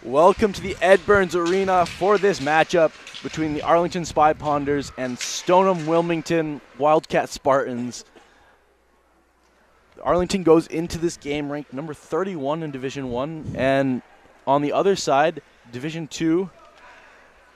Welcome to the Ed Burns Arena for this matchup between the Arlington Spy Ponders and Stoneham Wilmington Wildcat Spartans. Arlington goes into this game ranked number 31 in Division 1, and on the other side, Division 2,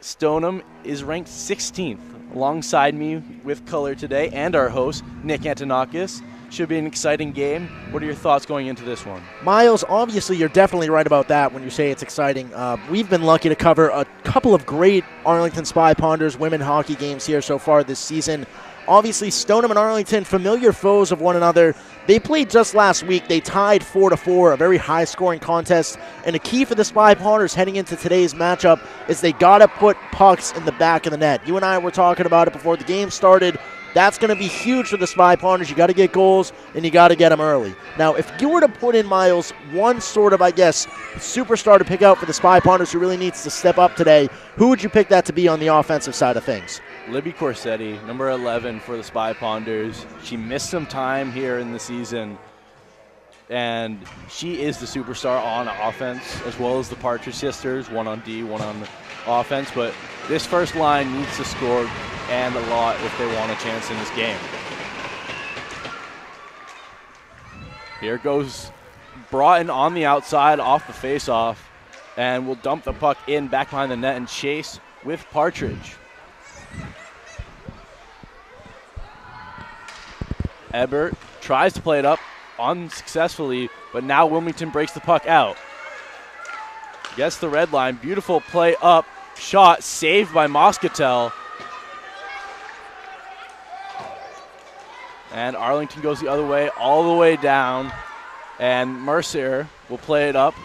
Stoneham is ranked 16th. Alongside me with color today and our host, Nick Antonakis. Should be an exciting game. What are your thoughts going into this one? Miles, obviously you're definitely right about that when you say it's exciting. We've been lucky to cover a couple of great Arlington Spy Ponders women hockey games here so far this season. Obviously, Stoneham and Arlington, familiar foes of one another. They played just last week. They tied 4-4, a very high-scoring contest. And the key for the Spy Ponders heading into today's matchup is they got to put pucks in the back of the net. You and I were talking about it before the game started. That's going to be huge for the Spy Ponders. You got to get goals, and you got to get them early. Now, if you were to put in, Miles, one sort of, superstar to pick out for the Spy Ponders who really needs to step up today, who would you pick that to be on the offensive side of things? Libby Corsetti, number 11 for the Spy Ponders. She missed some time here in the season, and she is the superstar on offense, as well as the Partridge sisters, one on D, one on offense. But this first line needs to score and a lot if they want a chance in this game. Here goes Broughton on the outside off the faceoff, and will dump the puck in back behind the net and chase with Partridge. Ebert tries to play it up unsuccessfully, but now Wilmington breaks the puck out. Gets the red line. Beautiful play up. Shot saved by Moscatel. And Arlington goes the other way, all the way down. And Mercier will play it up.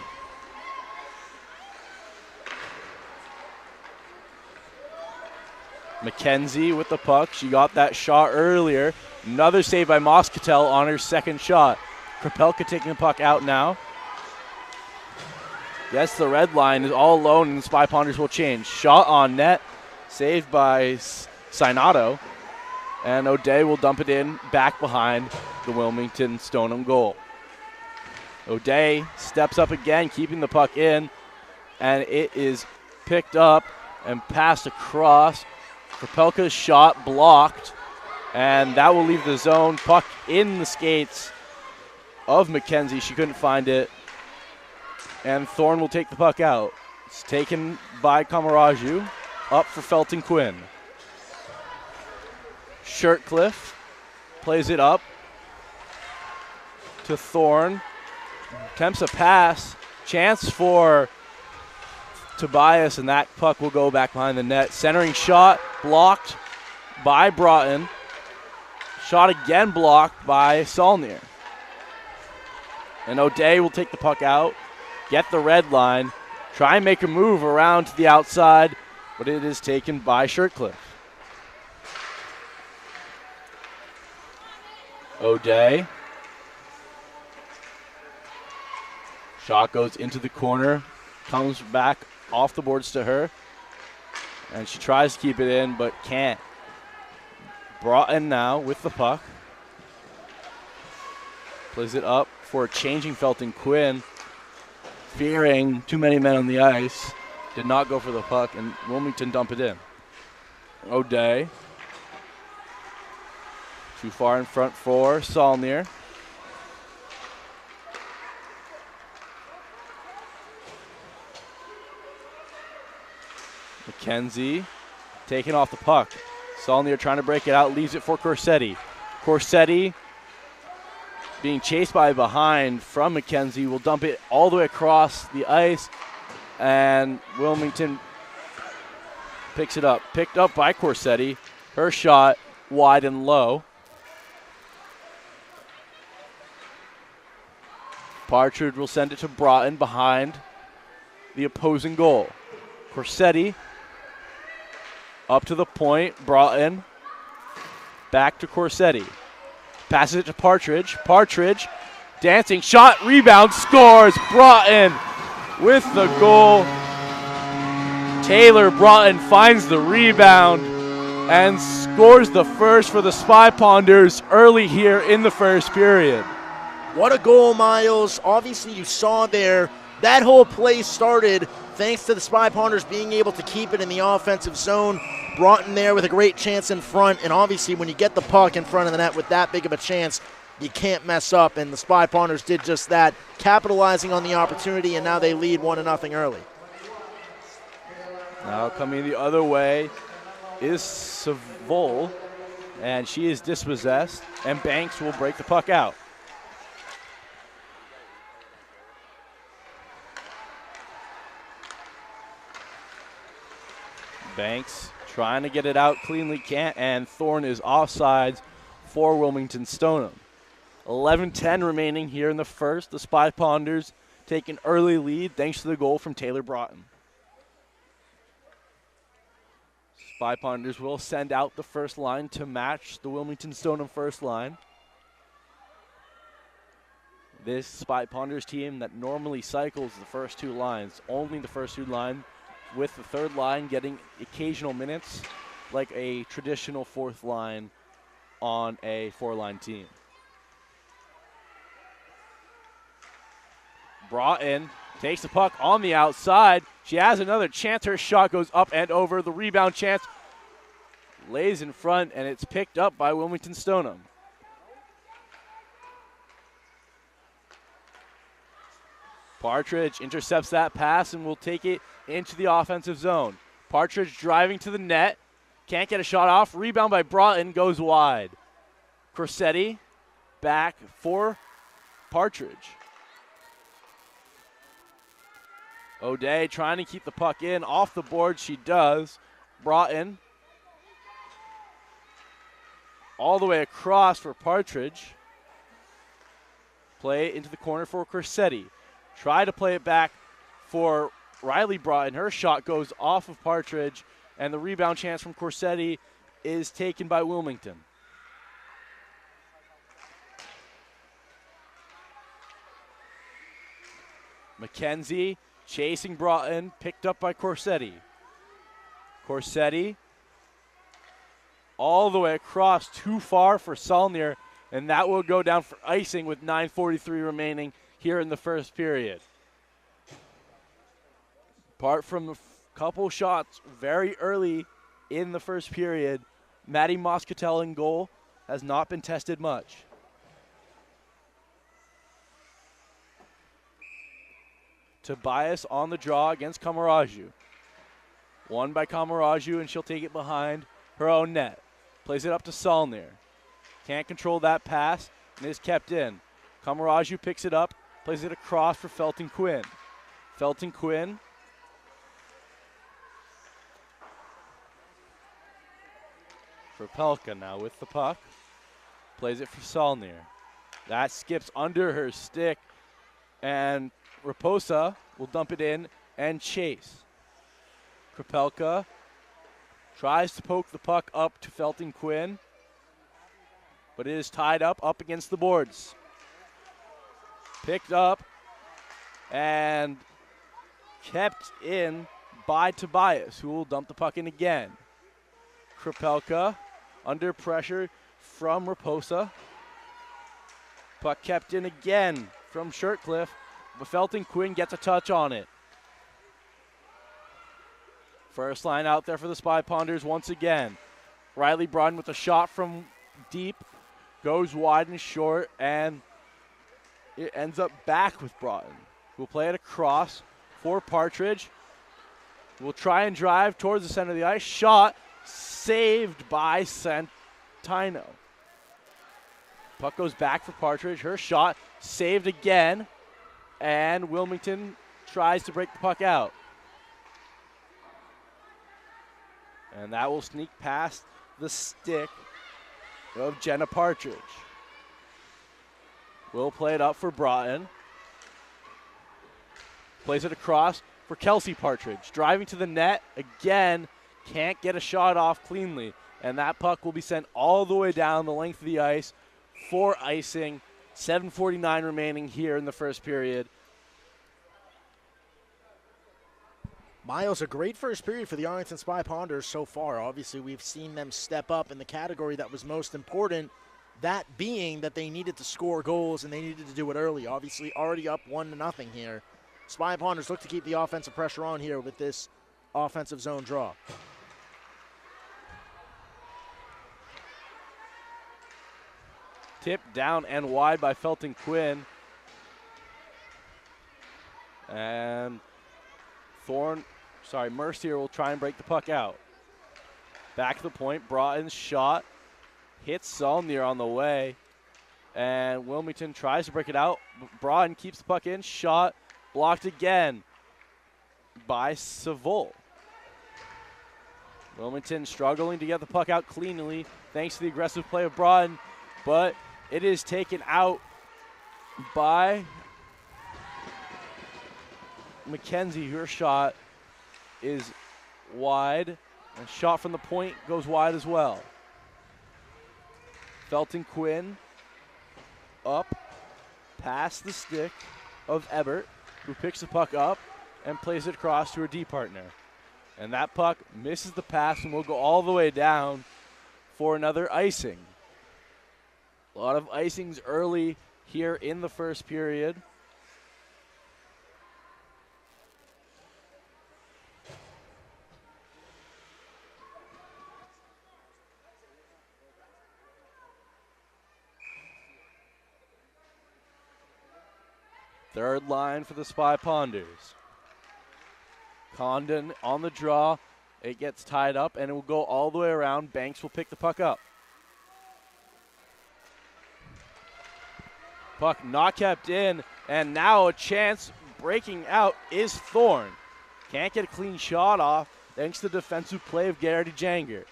McKenzie with the puck. She got that shot earlier. Another save by Moscatel on her second shot. Kropelka taking the puck out now. Yes, the red line is all alone, and the Spy Ponders will change. Shot on net, saved by Sinato. And O'Day will dump it in back behind the Wilmington Stoneham goal. O'Day steps up again, keeping the puck in, and it is picked up and passed across. Kropelka's shot blocked, and that will leave the zone. Puck in the skates of McKenzie. She couldn't find it. And Thorne will take the puck out. It's taken by Kamaraju. Up for Felton Quinn. Shirtcliffe plays it up to Thorne. Attempts a pass. Chance for Tobias, and that puck will go back behind the net. Centering shot blocked by Broughton. Shot again blocked by Saulnier. And O'Day will take the puck out, get the red line, try and make a move around to the outside, but it is taken by Shirtcliffe. O'Day. Shot goes into the corner, comes back off the boards to her, and she tries to keep it in but can't. Broughton now with the puck. Plays it up for changing Felton Quinn. Fearing too many men on the ice. Did not go for the puck, and Wilmington dump it in. O'Day. Too far in front for Saulnier. McKenzie taking off the puck. Saulnier trying to break it out, leaves it for Corsetti. Corsetti being chased by behind from McKenzie will dump it all the way across the ice, and Wilmington picks it up. Picked up by Corsetti. Her shot wide and low. Partridge will send it to Broughton behind the opposing goal. Corsetti up to the point. Broughton back to Corsetti. Passes it to Partridge. Partridge dancing. Shot, rebound, scores. Broughton with the goal. Taylor Broughton finds the rebound and scores the first for the Spy Ponders early here in the first period. What a goal, Miles. Obviously, you saw there, that whole play started thanks to the Spy Ponders being able to keep it in the offensive zone. Broughton there with a great chance in front, and obviously when you get the puck in front of the net with that big of a chance, you can't mess up, and the Spy Ponders did just that, capitalizing on the opportunity, and now they lead 1-0 early. Now coming the other way is Savol, and she is dispossessed, and Banks will break the puck out. Banks trying to get it out cleanly, can't, and Thorne is offsides for Wilmington Stoneham. 11:10 remaining here in the first. The Spy Ponders take an early lead thanks to the goal from Taylor Broughton. Spy Ponders will send out the first line to match the Wilmington Stoneham first line. This Spy Ponders team that normally cycles the first two lines, only the first two lines, with the third line getting occasional minutes like a traditional fourth line on a four-line team. Broughton takes the puck on the outside. She has another chance. Her shot goes up and over. The rebound chance lays in front, and it's picked up by Wilmington Stoneham. Partridge intercepts that pass and will take it into the offensive zone. Partridge driving to the net. Can't get a shot off. Rebound by Broughton goes wide. Corsetti back for Partridge. O'Day trying to keep the puck in. Off the board, she does. Broughton all the way across for Partridge. Play into the corner for Corsetti. Try to play it back for Riley Broughton. Her shot goes off of Partridge, and the rebound chance from Corsetti is taken by Wilmington. McKenzie chasing Broughton, picked up by Corsetti. Corsetti all the way across, too far for Saulnier, and that will go down for icing with 9:43 remaining here in the first period. Apart from a couple shots very early in the first period, Maddie Moscatel in goal has not been tested much. Tobias on the draw against Kamaraju. Won by Kamaraju, and she'll take it behind her own net. Plays it up to Saulnier. Can't control that pass, and is kept in. Kamaraju picks it up, plays it across for Felton Quinn. Felton Quinn for Pelka now with the puck. Plays it for Saulnier. That skips under her stick, and Raposa will dump it in and chase. Krapelka tries to poke the puck up to Felton Quinn, but it is tied up against the boards. Picked up and kept in by Tobias, who will dump the puck in again. Krapelka under pressure from Raposa. Puck kept in again from Shirtcliffe, but Felton Quinn gets a touch on it. First line out there for the Spy Ponders once again. Riley Broughton with a shot from deep, goes wide and short, and it ends up back with Broughton. We'll play it across for Partridge. We'll try and drive towards the center of the ice. Shot saved by Santino. Puck goes back for Partridge. Her shot saved again, and Wilmington tries to break the puck out. And that will sneak past the stick of Jenna Partridge. We'll play it up for Broughton. Plays it across for Kelsey Partridge. Driving to the net again. Can't get a shot off cleanly. And that puck will be sent all the way down the length of the ice for icing. 7:49 remaining here in the first period. Miles, a great first period for the Arlington Spy Ponders so far. Obviously, we've seen them step up in the category that was most important, that being that they needed to score goals and they needed to do it early. Obviously, already up 1-0 here. Spy Ponders look to keep the offensive pressure on here with this offensive zone draw. Tipped down and wide by Felton Quinn. And Mercier will try and break the puck out. Back to the point, Broughton's shot. Hits Saulnier on the way. And Wilmington tries to break it out. Broughton keeps the puck in. Shot blocked again by Savol. Wilmington struggling to get the puck out cleanly thanks to the aggressive play of Broughton. But it is taken out by McKenzie. Her shot is wide. And shot from the point goes wide as well. Felton Quinn up past the stick of Ebert, who picks the puck up and plays it across to her D partner. And that puck misses the pass and will go all the way down for another icing. A lot of icings early here in the first period. Third line for the Spy Ponders. Condon on the draw. It gets tied up and it will go all the way around. Banks will pick the puck up. Puck not kept in, and now a chance breaking out is Thorne. Can't get a clean shot off thanks to the defensive play of Garrity Janger.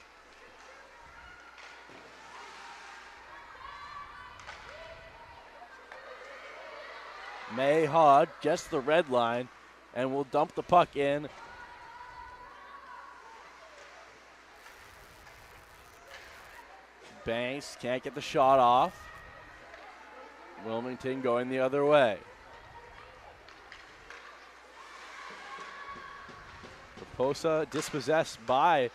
Mayhaw gets the red line and will dump the puck in. Banks can't get the shot off. Wilmington going the other way. Raposa dispossessed by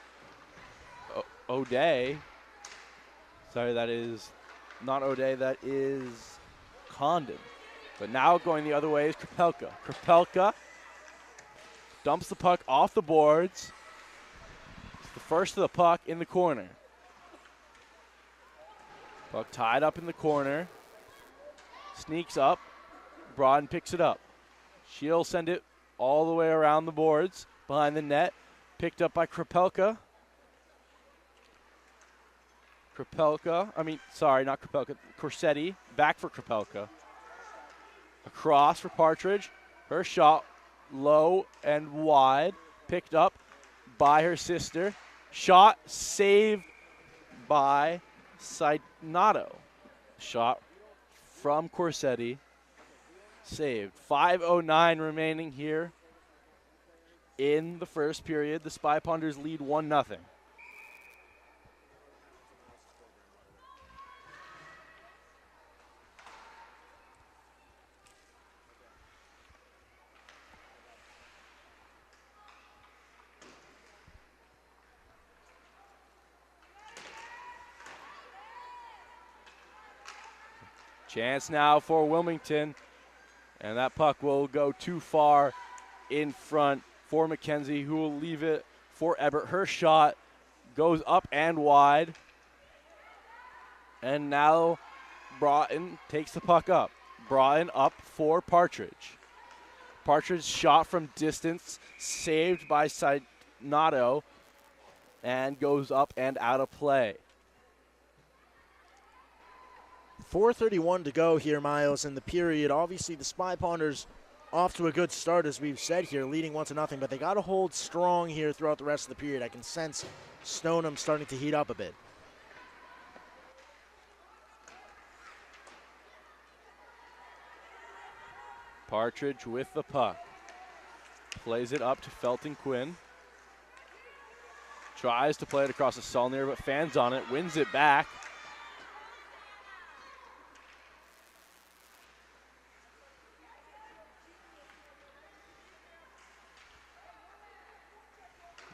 O'Day. Sorry, that is not O'Day, that is Condon. But now going the other way is Krapelka. Krapelka dumps the puck off the boards. It's the first of the puck in the corner. Puck tied up in the corner. Sneaks up. Broughton picks it up. She'll send it all the way around the boards behind the net. Picked up by Krapelka. Corsetti. Back for Krapelka. Across for Partridge. Her shot low and wide. Picked up by her sister. Shot saved by Sainato. Shot from Corsetti. Saved. 5:09 remaining here in the first period. The Spy Ponders lead 1-0. Chance now for Wilmington, and that puck will go too far in front for McKenzie, who will leave it for Ebert. Her shot goes up and wide, and now Broughton takes the puck up. Broughton up for Partridge. Partridge shot from distance, saved by Sainato, and goes up and out of play. 4:31 to go here, Miles, in the period. Obviously, the Spy Ponders off to a good start, as we've said here, leading 1-0, but they got to hold strong here throughout the rest of the period. I can sense Stoneham starting to heat up a bit. Partridge with the puck. Plays it up to Felton Quinn. Tries to play it across the Saulnier, but fans on it, wins it back.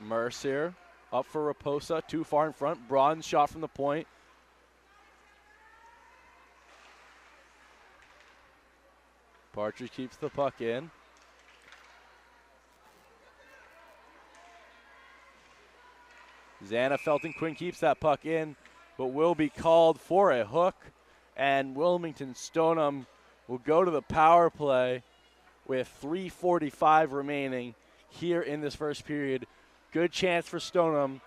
Mercier up for Raposa, too far in front. Braun shot from the point. Partridge keeps the puck in. Xana Felton Quinn keeps that puck in, but will be called for a hook. And Wilmington Stoneham will go to the power play with 3:45 remaining here in this first period. Good chance for Stoneham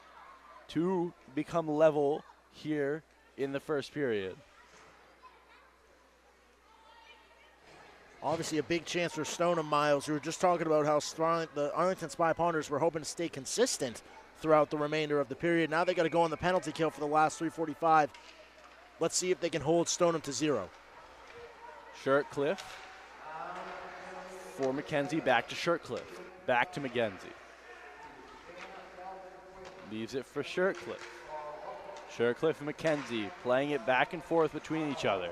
to become level here in the first period. Obviously a big chance for Stoneham, Miles. We were just talking about how strong the Arlington Spy Ponders were hoping to stay consistent throughout the remainder of the period. Now they got to go on the penalty kill for the last 3:45. Let's see if they can hold Stoneham to 0. Shirtcliffe for McKenzie, back to Shirtcliffe, back to McKenzie. Leaves it for Shirtcliffe. Shirtcliffe and McKenzie playing it back and forth between each other.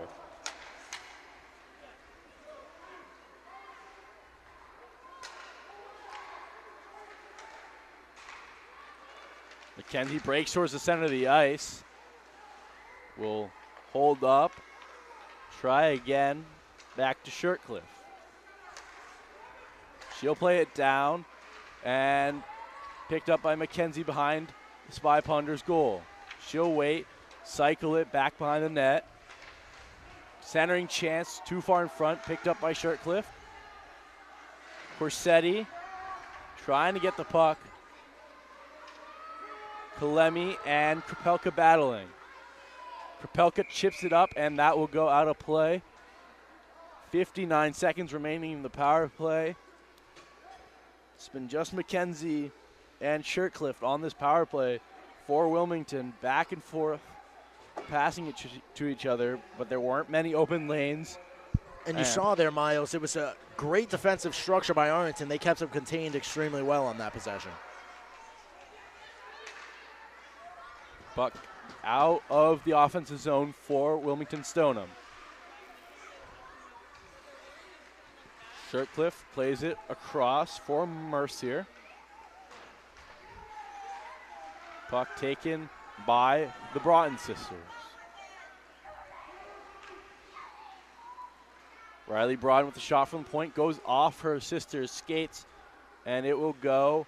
McKenzie breaks towards the center of the ice. Will hold up. Try again. Back to Shirtcliffe. She'll play it down. And picked up by McKenzie behind the Spy Ponders goal. She'll wait. Cycle it back behind the net. Centering chance too far in front. Picked up by Shirtcliffe. Corsetti trying to get the puck. Kalemi and Krapelka battling. Krapelka chips it up, and that will go out of play. 59 seconds remaining in the power play. It's been just McKenzie and Shirtcliffe on this power play for Wilmington, back and forth, passing it to each other, but there weren't many open lanes. And you saw there, Miles, it was a great defensive structure by Arlington. They kept them contained extremely well on that possession. Puck out of the offensive zone for Wilmington Stoneham. Shirtcliffe plays it across for Mercier. Puck taken by the Broughton sisters. Riley Broughton with the shot from the point, goes off her sister's skates, and it will go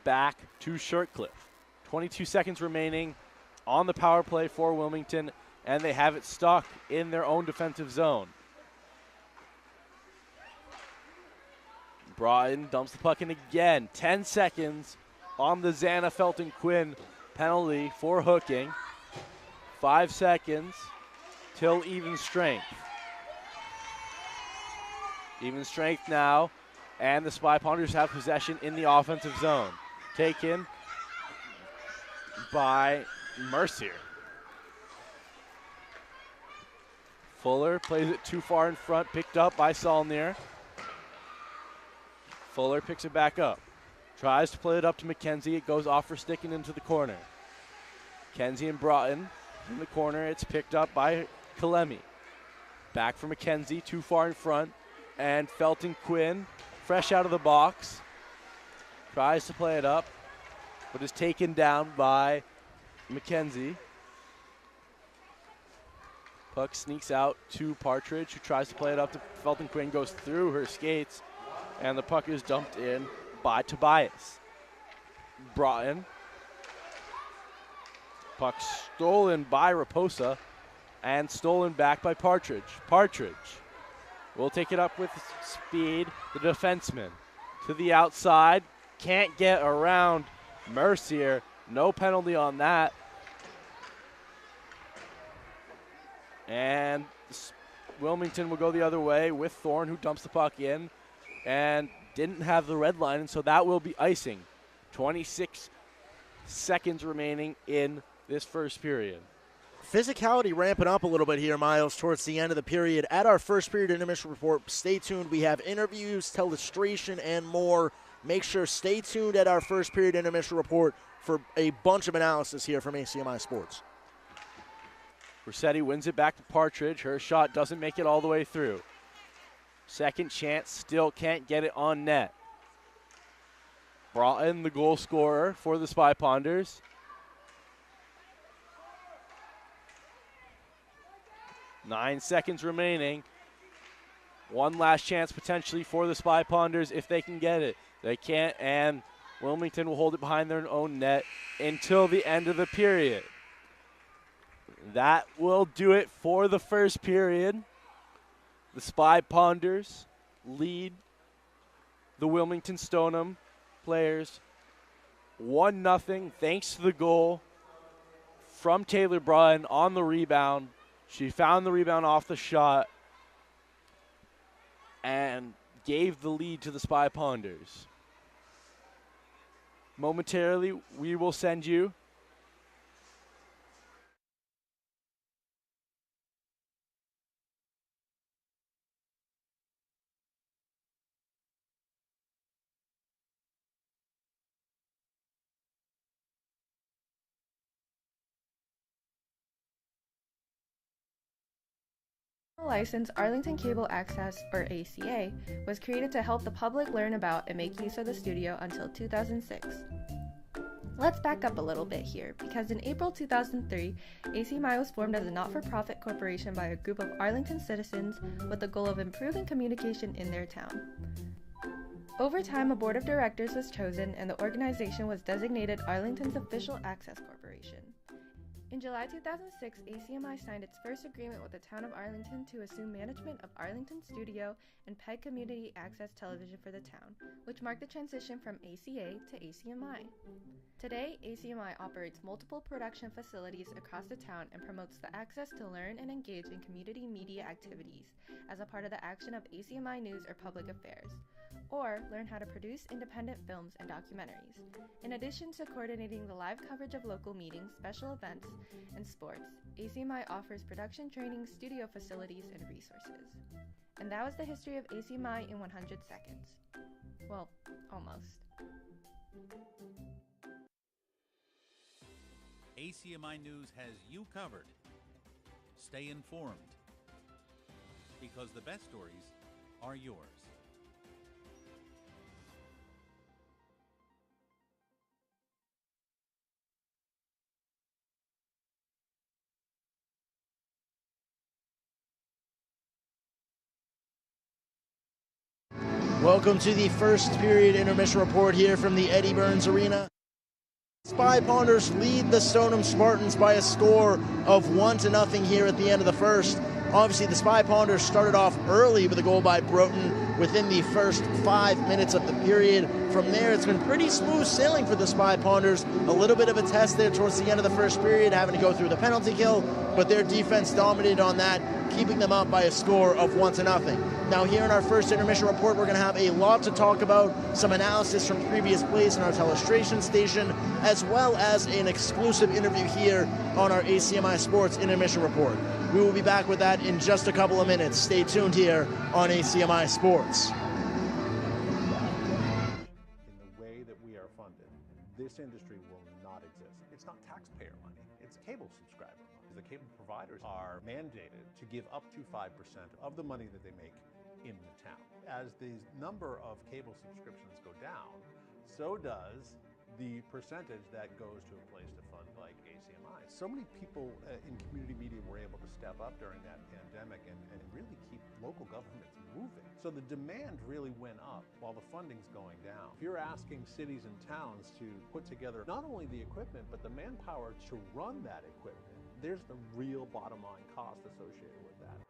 back to Shirtcliffe. 22 seconds remaining on the power play for Wilmington, and they have it stuck in their own defensive zone. Broughton dumps the puck in again. 10 seconds on the Xana Felton Quinn penalty for hooking. 5 seconds till even strength. Even strength now, and the Spy Ponders have possession in the offensive zone. Taken by Mercier. Fuller plays it too far in front, picked up by Saulnier. Fuller picks it back up. Tries to play it up to McKenzie. It goes off for sticking into the corner. McKenzie and Broughton in the corner. It's picked up by Kalemi. Back for McKenzie, too far in front. And Felton Quinn, fresh out of the box, tries to play it up, but is taken down by McKenzie. Puck sneaks out to Partridge, who tries to play it up to Felton Quinn, goes through her skates, and the puck is dumped in by Tobias. Broughton. Puck stolen by Raposa and stolen back by Partridge. Partridge will take it up with speed. The defenseman to the outside. Can't get around Mercier. No penalty on that. And Wilmington will go the other way with Thorne, who dumps the puck in and didn't have the red line, and so that will be icing. 26 seconds remaining in this first period. Physicality ramping up a little bit here, Miles, towards the end of the period. At our first period intermission report, stay tuned. We have interviews, telestration, and more. Make sure stay tuned at our first period intermission report for a bunch of analysis here from ACMi Sports. Rossetti wins it back to Partridge. Her shot doesn't make it all the way through. Second chance, still can't get it on net. Broughton, the goal scorer for the Spy Ponders. 9 seconds remaining. One last chance potentially for the Spy Ponders if they can get it. They can't, and Wilmington will hold it behind their own net until the end of the period. That will do it for the first period. The Spy Ponders lead the Wilmington Stoneham players 1-0 thanks to the goal from Taylor Brun on the rebound. She found the rebound off the shot and gave the lead to the Spy Ponders. Momentarily, we will send you license Arlington Cable Access, or ACA, was created to help the public learn about and make use of the studio until 2006. Let's back up a little bit here, because in April 2003, ACMi was formed as a not-for-profit corporation by a group of Arlington citizens with the goal of improving communication in their town. Over time, a board of directors was chosen and the organization was designated Arlington's official access corporation. In July 2006, ACMi signed its first agreement with the town of Arlington to assume management of Arlington Studio and PEG Community Access Television for the town, which marked the transition from ACA to ACMi. Today, ACMi operates multiple production facilities across the town and promotes the access to learn and engage in community media activities as a part of the action of ACMi News or Public Affairs, or learn how to produce independent films and documentaries. In addition to coordinating the live coverage of local meetings, special events, and sports, ACMi offers production training, studio facilities, and resources. And that was the history of ACMi in 100 seconds. Well, almost. ACMi News has you covered. Stay informed, because the best stories are yours. Welcome to the first period intermission report here from the Eddie Burns Arena. Spy Ponders lead the Stoneham Spartans by a score of 1-0 here at the end of the first. Obviously, the Spy Ponders started off early with a goal by Broughton within the first 5 minutes of the period. From there, it's been pretty smooth sailing for the Spy Ponders. A little bit of a test there towards the end of the first period, having to go through the penalty kill, but their defense dominated on that, keeping them up by a score of 1-0. Now, here in our first intermission report, we're going to have a lot to talk about, some analysis from previous plays in our telestration station, as well as an exclusive interview here on our ACMi Sports intermission report. We will be back with that in just a couple of minutes. Stay tuned here on ACMi Sports. In the way that we are funded, this industry will not exist. It's not taxpayer money, it's cable subscriber money. The cable providers are mandated to give up to 5% of the money that they make in the town. As the number of cable subscriptions go down, so does the percentage that goes to a place to fund like ACMi. So many people in community media were able to step up during that pandemic and really keep local governments moving. So the demand really went up while the funding's going down. If you're asking cities and towns to put together not only the equipment, but the manpower to run that equipment, there's the real bottom line cost associated with that.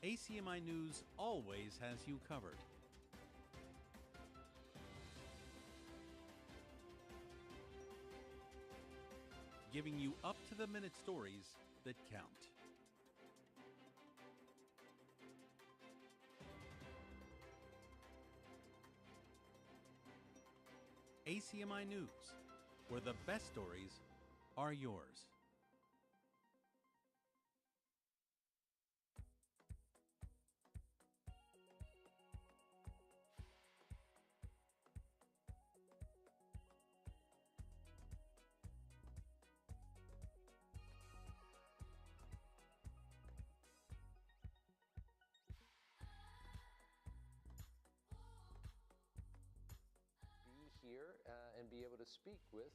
ACMi News always has you covered. Giving you up-to-the-minute stories that count. ACMi News, where the best stories are yours. and be able to speak with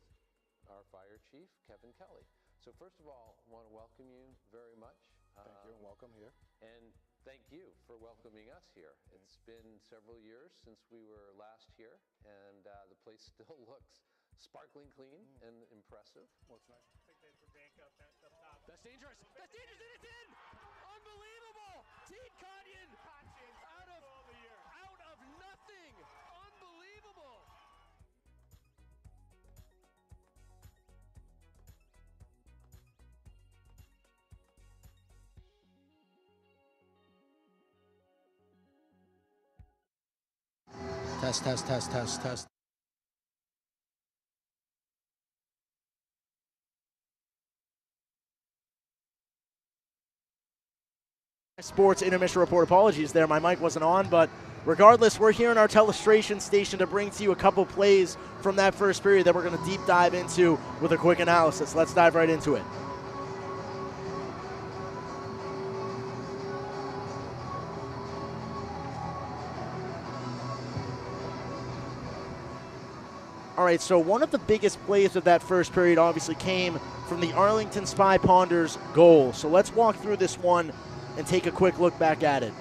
our fire chief, Kevin Kelly. So first of all, I want to welcome you very much. Thank you, and welcome here. And thank you for welcoming us here. It's been several years since we were last here, and the place still looks sparkling clean and impressive. Well, it's nice. I think they put bank up top. That's dangerous. That's dangerous, and it's in! Unbelievable! Team Kanyan out of nothing! Unbelievable! Test. Sports intermission report. Apologies there, my mic wasn't on, but regardless, we're here in our telestration station to bring to you a couple plays from that first period that we're going to deep dive into with a quick analysis. Let's dive right into it. All right, so one of the biggest plays of that first period obviously came from the Arlington Spy Ponders goal. So let's walk through this one and take a quick look back at it.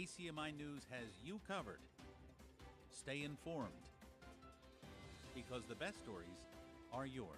ACMi News has you covered. Stay informed, because the best stories are yours.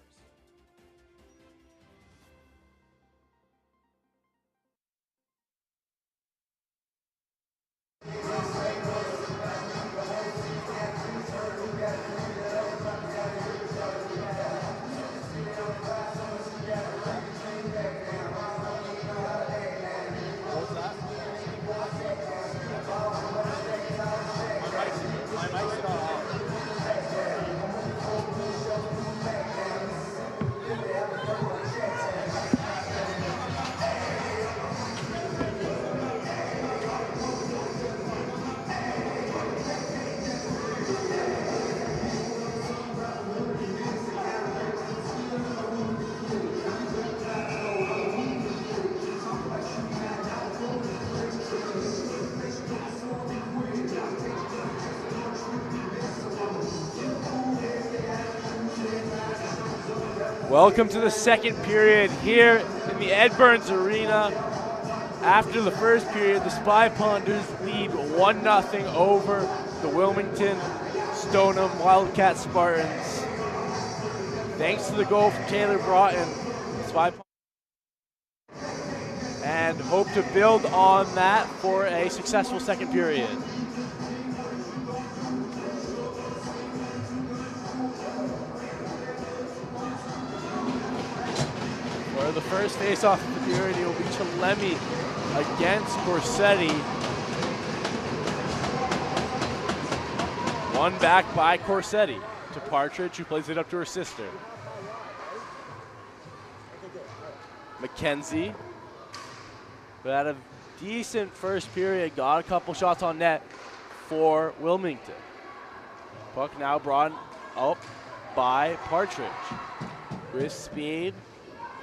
Welcome to the second period here in the Ed Burns Arena. After the first period, the Spy Ponders lead 1-0 over the Wilmington Stoneham Wildcat Spartans. Thanks to the goal from Taylor Broughton, Spy Ponders, and hope to build on that for a successful second period. For the first face-off of the period, it will be Chalemi against Corsetti. One back by Corsetti to Partridge, who plays it up to her sister. McKenzie, who had a decent first period, got a couple shots on net for Wilmington. Puck now brought up by Partridge. With speed,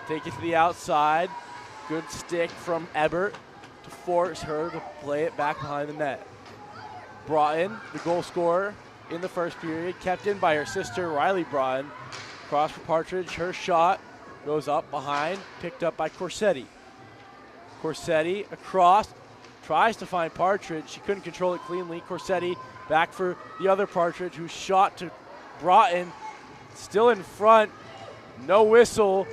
take it to the outside. Good stick from Ebert to force her to play it back behind the net. Broughton, the goal scorer in the first period, kept in by her sister Riley Broughton. Cross for Partridge, her shot goes up behind, picked up by Corsetti. Corsetti across, tries to find Partridge. She couldn't control it cleanly. Corsetti back for the other Partridge, who shot to Broughton. Still in front, no whistle.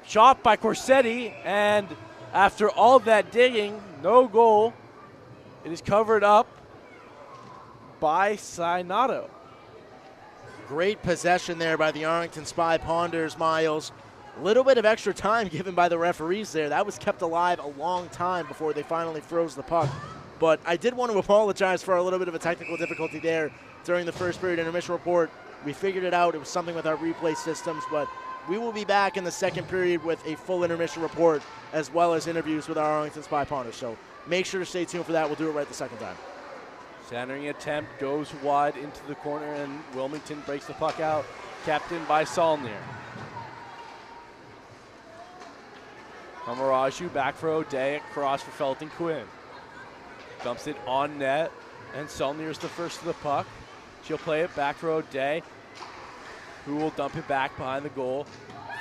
Shot by Corsetti, and after all that digging, no goal. It is covered up by Sinato. Great possession there by the Arlington Spy Ponders, Miles. A little bit of extra time given by the referees there. That was kept alive a long time before they finally froze the puck. But I did want to apologize for a little bit of a technical difficulty there during the first period intermission report. We figured it out. It was something with our replay systems, but we will be back in the second period with a full intermission report as well as interviews with our Arlington Spy Ponders. So make sure to stay tuned for that. We'll do it right the second time. Centering attempt goes wide into the corner, and Wilmington breaks the puck out, captained by Saulnier. Kamaraju back for O'Day, across for Felton Quinn. Dumps it on net, and Saulnier's the first to the puck. She'll play it back for O'Day, who will dump it back behind the goal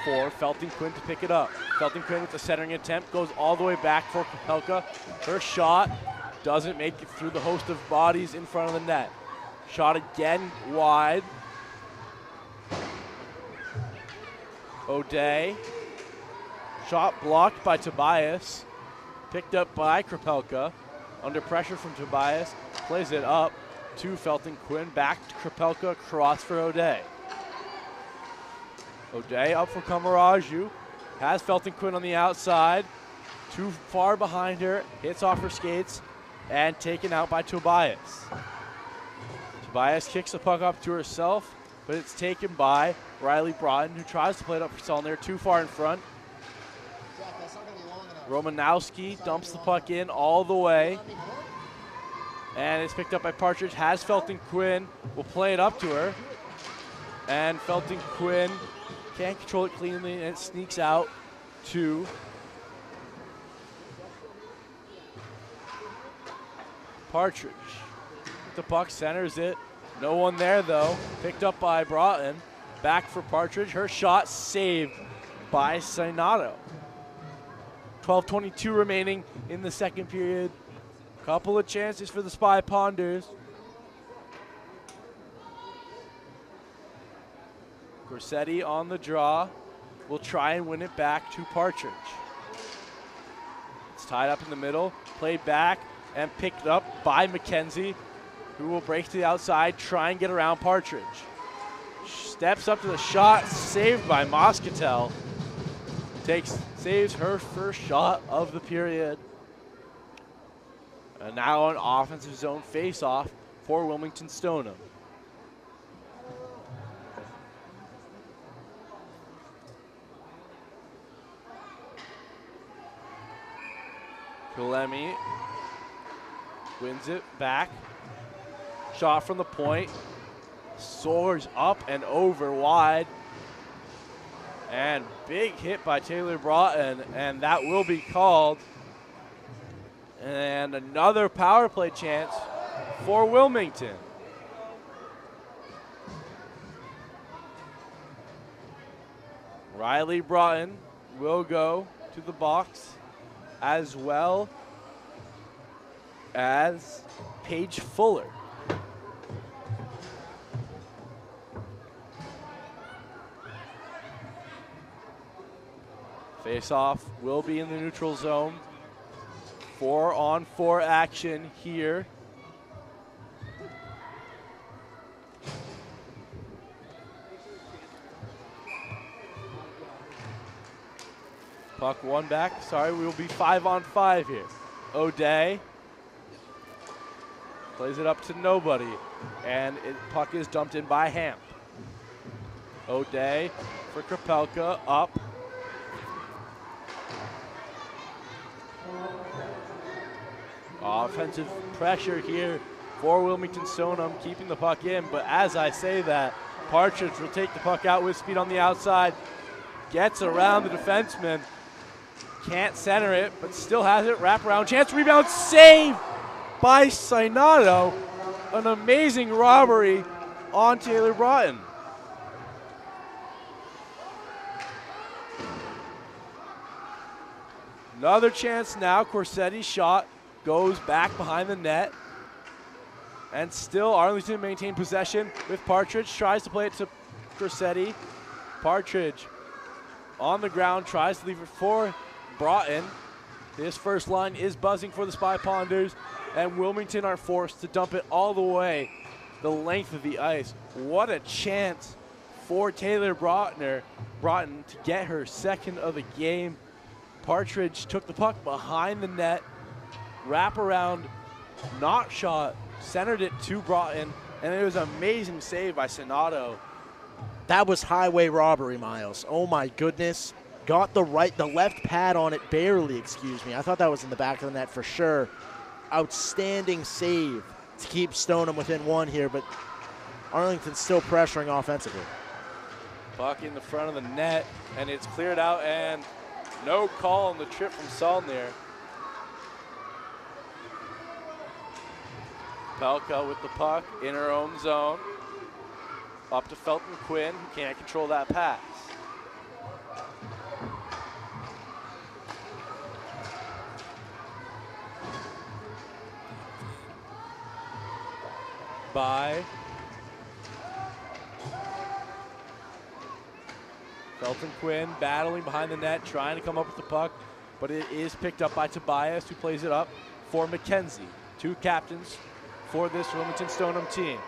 for Felton Quinn to pick it up. Felton Quinn with the centering attempt goes all the way back for Kapelka. Her shot doesn't make it through the host of bodies in front of the net. Shot again wide. O'Day. Shot blocked by Tobias. Picked up by Krapelka. Under pressure from Tobias. Plays it up to Felton Quinn. Back to Krapelka. Cross for O'Day. O'Day up for Kamaraju. Has Felton Quinn on the outside. Too far behind her. Hits off her skates. And taken out by Tobias. Tobias kicks the puck up to herself, but it's taken by Riley Broughton, who tries to play it up for Saulnier. Too far in front. Romanowski dumps the puck in all the way. And it's picked up by Partridge. Has Felton Quinn. Will play it up to her. And Felton Quinn can't control it cleanly, and it sneaks out to Partridge. The puck centers it. No one there, though. Picked up by Broughton. Back for Partridge. Her shot saved by Sinato. 12:22 remaining in the second period. Couple of chances for the Spy Ponders. Corsetti on the draw. Will try and win it back to Partridge. It's tied up in the middle. Played back and picked up by McKenzie, who will break to the outside, try and get around Partridge. Steps up to the shot, saved by Moscatel. Saves her first shot of the period. And now an offensive zone face-off for Wilmington Stoneham. Kulemi wins it back. Shot from the point. Soars up and over wide. And big hit by Taylor Broughton, and that will be called. And another power play chance for Wilmington. Riley Broughton will go to the box, as well as Paige Fuller. Face-off will be in the neutral zone. 4-on-4 action here. Puck one back. Sorry, we will be 5-on-5 here. O'Day plays it up to nobody, and puck is dumped in by Hamp. O'Day for Krapelka, up. Offensive pressure here for Wilmington Stoneham, keeping the puck in, but as I say that, Partridge will take the puck out with speed on the outside, gets around the defenseman, can't center it, but still has it, wraparound chance, rebound, save by Sainato. An amazing robbery on Taylor Broughton. Another chance now, Corsetti's shot goes back behind the net. And still Arlington maintain possession with Partridge, tries to play it to Corsetti. Partridge on the ground, tries to leave it for Broughton. This first line is buzzing for the Spy Ponders, and Wilmington are forced to dump it all the way the length of the ice. What a chance for Taylor Broughton to get her second of the game. Partridge took the puck behind the net, wrap around, not shot, centered it to Broughton, and it was an amazing save by Sonato. That was highway robbery, Miles. Oh my goodness. Got the left pad on it, barely, excuse me. I thought that was in the back of the net for sure. Outstanding save to keep Stoneham within one here, but Arlington's still pressuring offensively. Puck in the front of the net, and it's cleared out, and no call on the trip from Saulnier. Pelka with the puck in her own zone. Up to Felton Quinn, who can't control that pass. By Felton Quinn battling behind the net, trying to come up with the puck, but it is picked up by Tobias, who plays it up for McKenzie. Two captains for this Wilmington Stoneham team.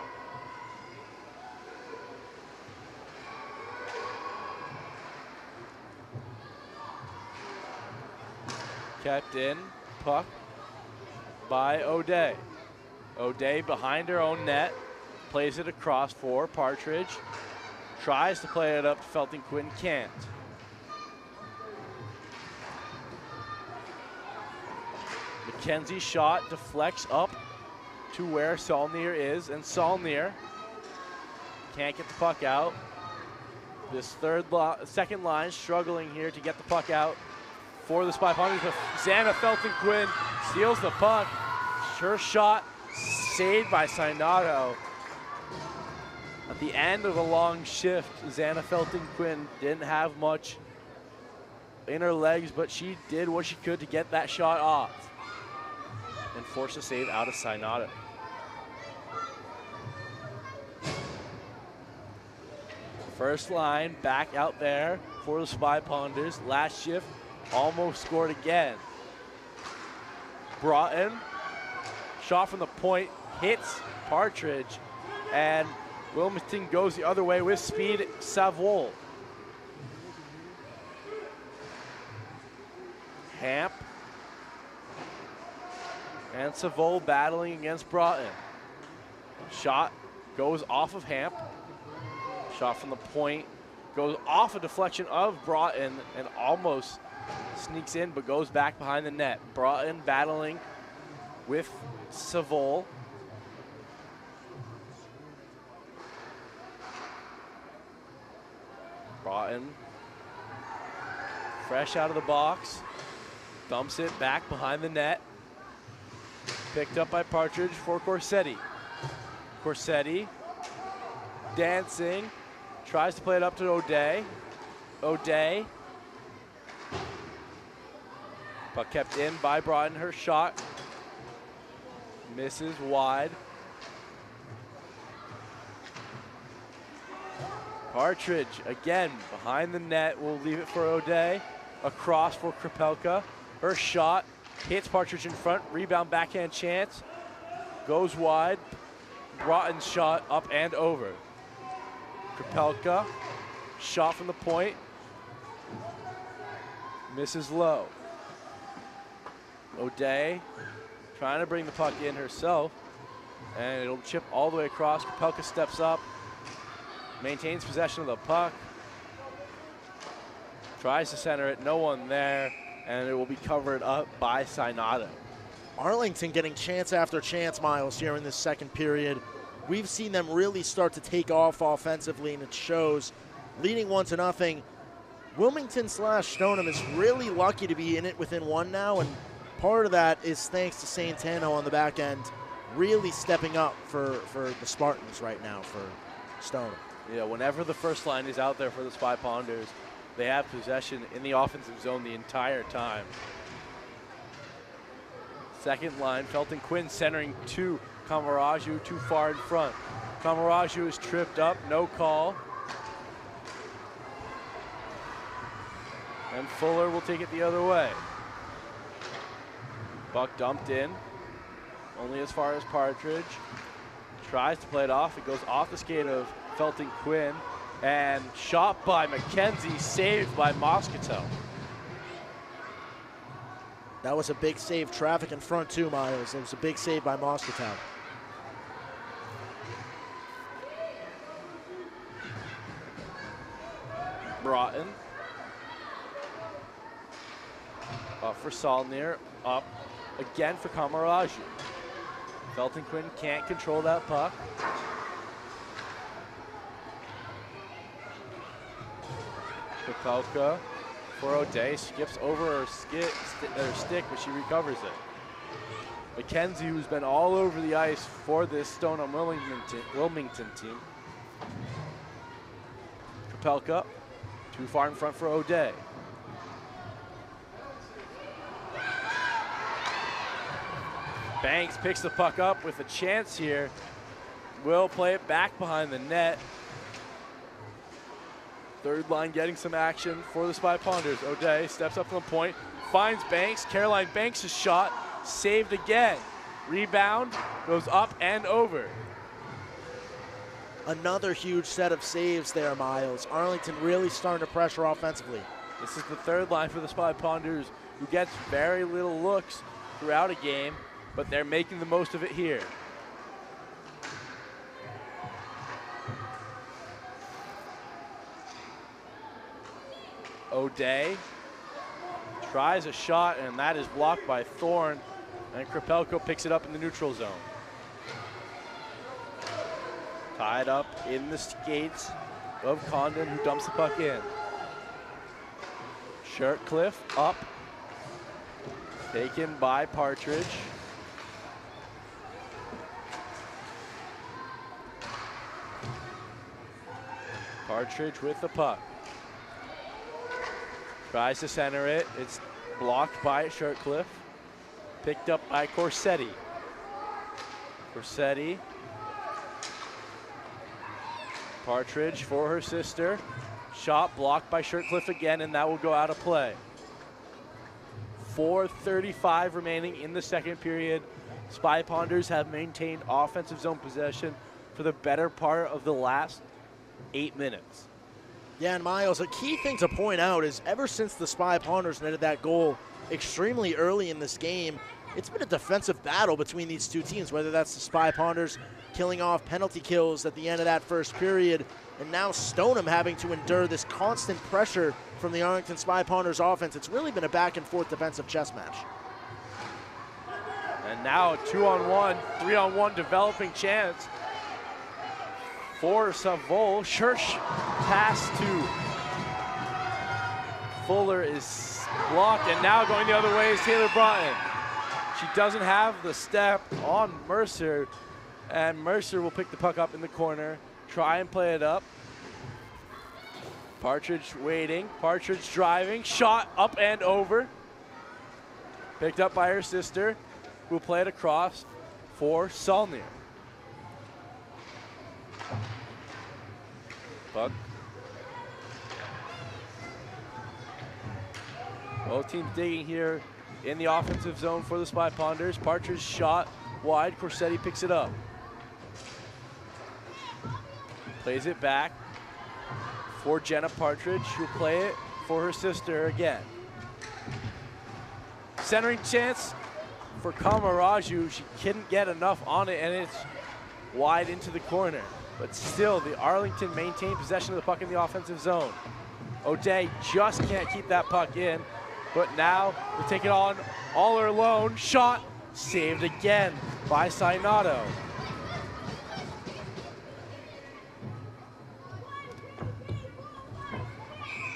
Kept in, puck by O'Day. O'Day behind her own net, plays it across for Partridge. Tries to play it up to Felton Quinn, can't. McKenzie's shot deflects up to where Saulnier is, and Saulnier can't get the puck out. This second line struggling here to get the puck out for the Spy Ponders, but Xana Felton Quinn steals the puck. Her shot saved by Sainato. At the end of a long shift, Xana Felton Quinn didn't have much in her legs, but she did what she could to get that shot off. and force a save out of Synata. First line back out there for the Spy Ponders. Last shift almost scored again. Broughton, shot from the point, hits Partridge, and Wilmington goes the other way with speed. Savol. Hamp and Savol battling against Broughton. Shot goes off of Hamp. Shot from the point goes off a deflection of Broughton and almost sneaks in, but goes back behind the net. Broughton battling with Savol. Broughton, fresh out of the box, dumps it back behind the net. Picked up by Partridge for Corsetti. Corsetti dancing, tries to play it up to O'Day. O'Day. Puck kept in by Broughton. Her shot misses wide. Partridge again behind the net. We'll leave it for O'Day. Across for Krapelka. Her shot hits Partridge in front. Rebound backhand chance. Goes wide. Broughton's shot up and over. Krapelka. Shot from the point. Misses low. O'Day trying to bring the puck in herself. And it'll chip all the way across. Krapelka steps up. Maintains possession of the puck. Tries to center it, no one there, and it will be covered up by Synata. Arlington getting chance after chance, Miles, here in this second period. We've seen them really start to take off offensively, and it shows. Leading 1-0. Wilmington / Stoneham is really lucky to be in it within one now, and part of that is thanks to Santano on the back end, really stepping up for the Spartans right now for Stoneham. Yeah, whenever the first line is out there for the Spy Ponders, they have possession in the offensive zone the entire time. Second line, Felton Quinn centering to Kamaraju too far in front. Kamaraju is tripped up, no call. And Fuller will take it the other way. Buck dumped in, only as far as Partridge. Tries to play it off, it goes off the skate of Felton Quinn, and shot by McKenzie, saved by Moscato. That was a big save. Traffic in front too, Miles. It was a big save by Moscato. Broughton. Up for Saulnier, up again for Kamaraju. Felton Quinn can't control that puck. Krapelka for O'Day, skips over her stick, but she recovers it. McKenzie, who's been all over the ice for this Stoneham Wilmington team. Krapelka, too far in front for O'Day. Banks picks the puck up with a chance here. Will play it back behind the net. Third line getting some action for the Spy Ponders. O'Day steps up from the point, finds Banks. Caroline Banks' shot saved again. Rebound goes up and over. Another huge set of saves there, Miles. Arlington really starting to pressure offensively. This is the third line for the Spy Ponders, who gets very little looks throughout a game, but they're making the most of it here. O'Day tries a shot, and that is blocked by Thorne, and Krapelka picks it up in the neutral zone. Tied up in the skates of Condon, who dumps the puck in. Shirtcliffe up, taken by Partridge. Partridge with the puck. Tries to center it. It's blocked by Shirtcliffe. Picked up by Corsetti. Corsetti. Partridge for her sister. Shot blocked by Shirtcliffe again, and that will go out of play. 4:35 remaining in the second period. Spy Ponders have maintained offensive zone possession for the better part of the last 8 minutes. Yeah, and Miles, a key thing to point out is ever since the Spy Ponders netted that goal extremely early in this game, it's been a defensive battle between these two teams, whether that's the Spy Ponders killing off penalty kills at the end of that first period, and now Stoneham having to endure this constant pressure from the Arlington Spy Ponders offense. It's really been a back-and-forth defensive chess match. And now a 2-on-1, 3-on-1 developing chance for Savol. Church pass to Fuller is blocked, and now going the other way is Taylor Broughton. She doesn't have the step on Mercer, and Mercer will pick the puck up in the corner, try and play it up. Partridge waiting, Partridge driving, shot up and over. Picked up by her sister, who will play it across for Saulnier. Puck. Both teams digging here in the offensive zone for the Spy Ponders. Partridge shot wide, Corsetti picks it up. Plays it back for Jenna Partridge, who'll play it for her sister again. Centering chance for Kamaraju. She couldn't get enough on it, and it's wide into the corner. But still, the Arlington maintained possession of the puck in the offensive zone. O'Day just can't keep that puck in, but now will take it on all her alone. Shot saved again by Sainato.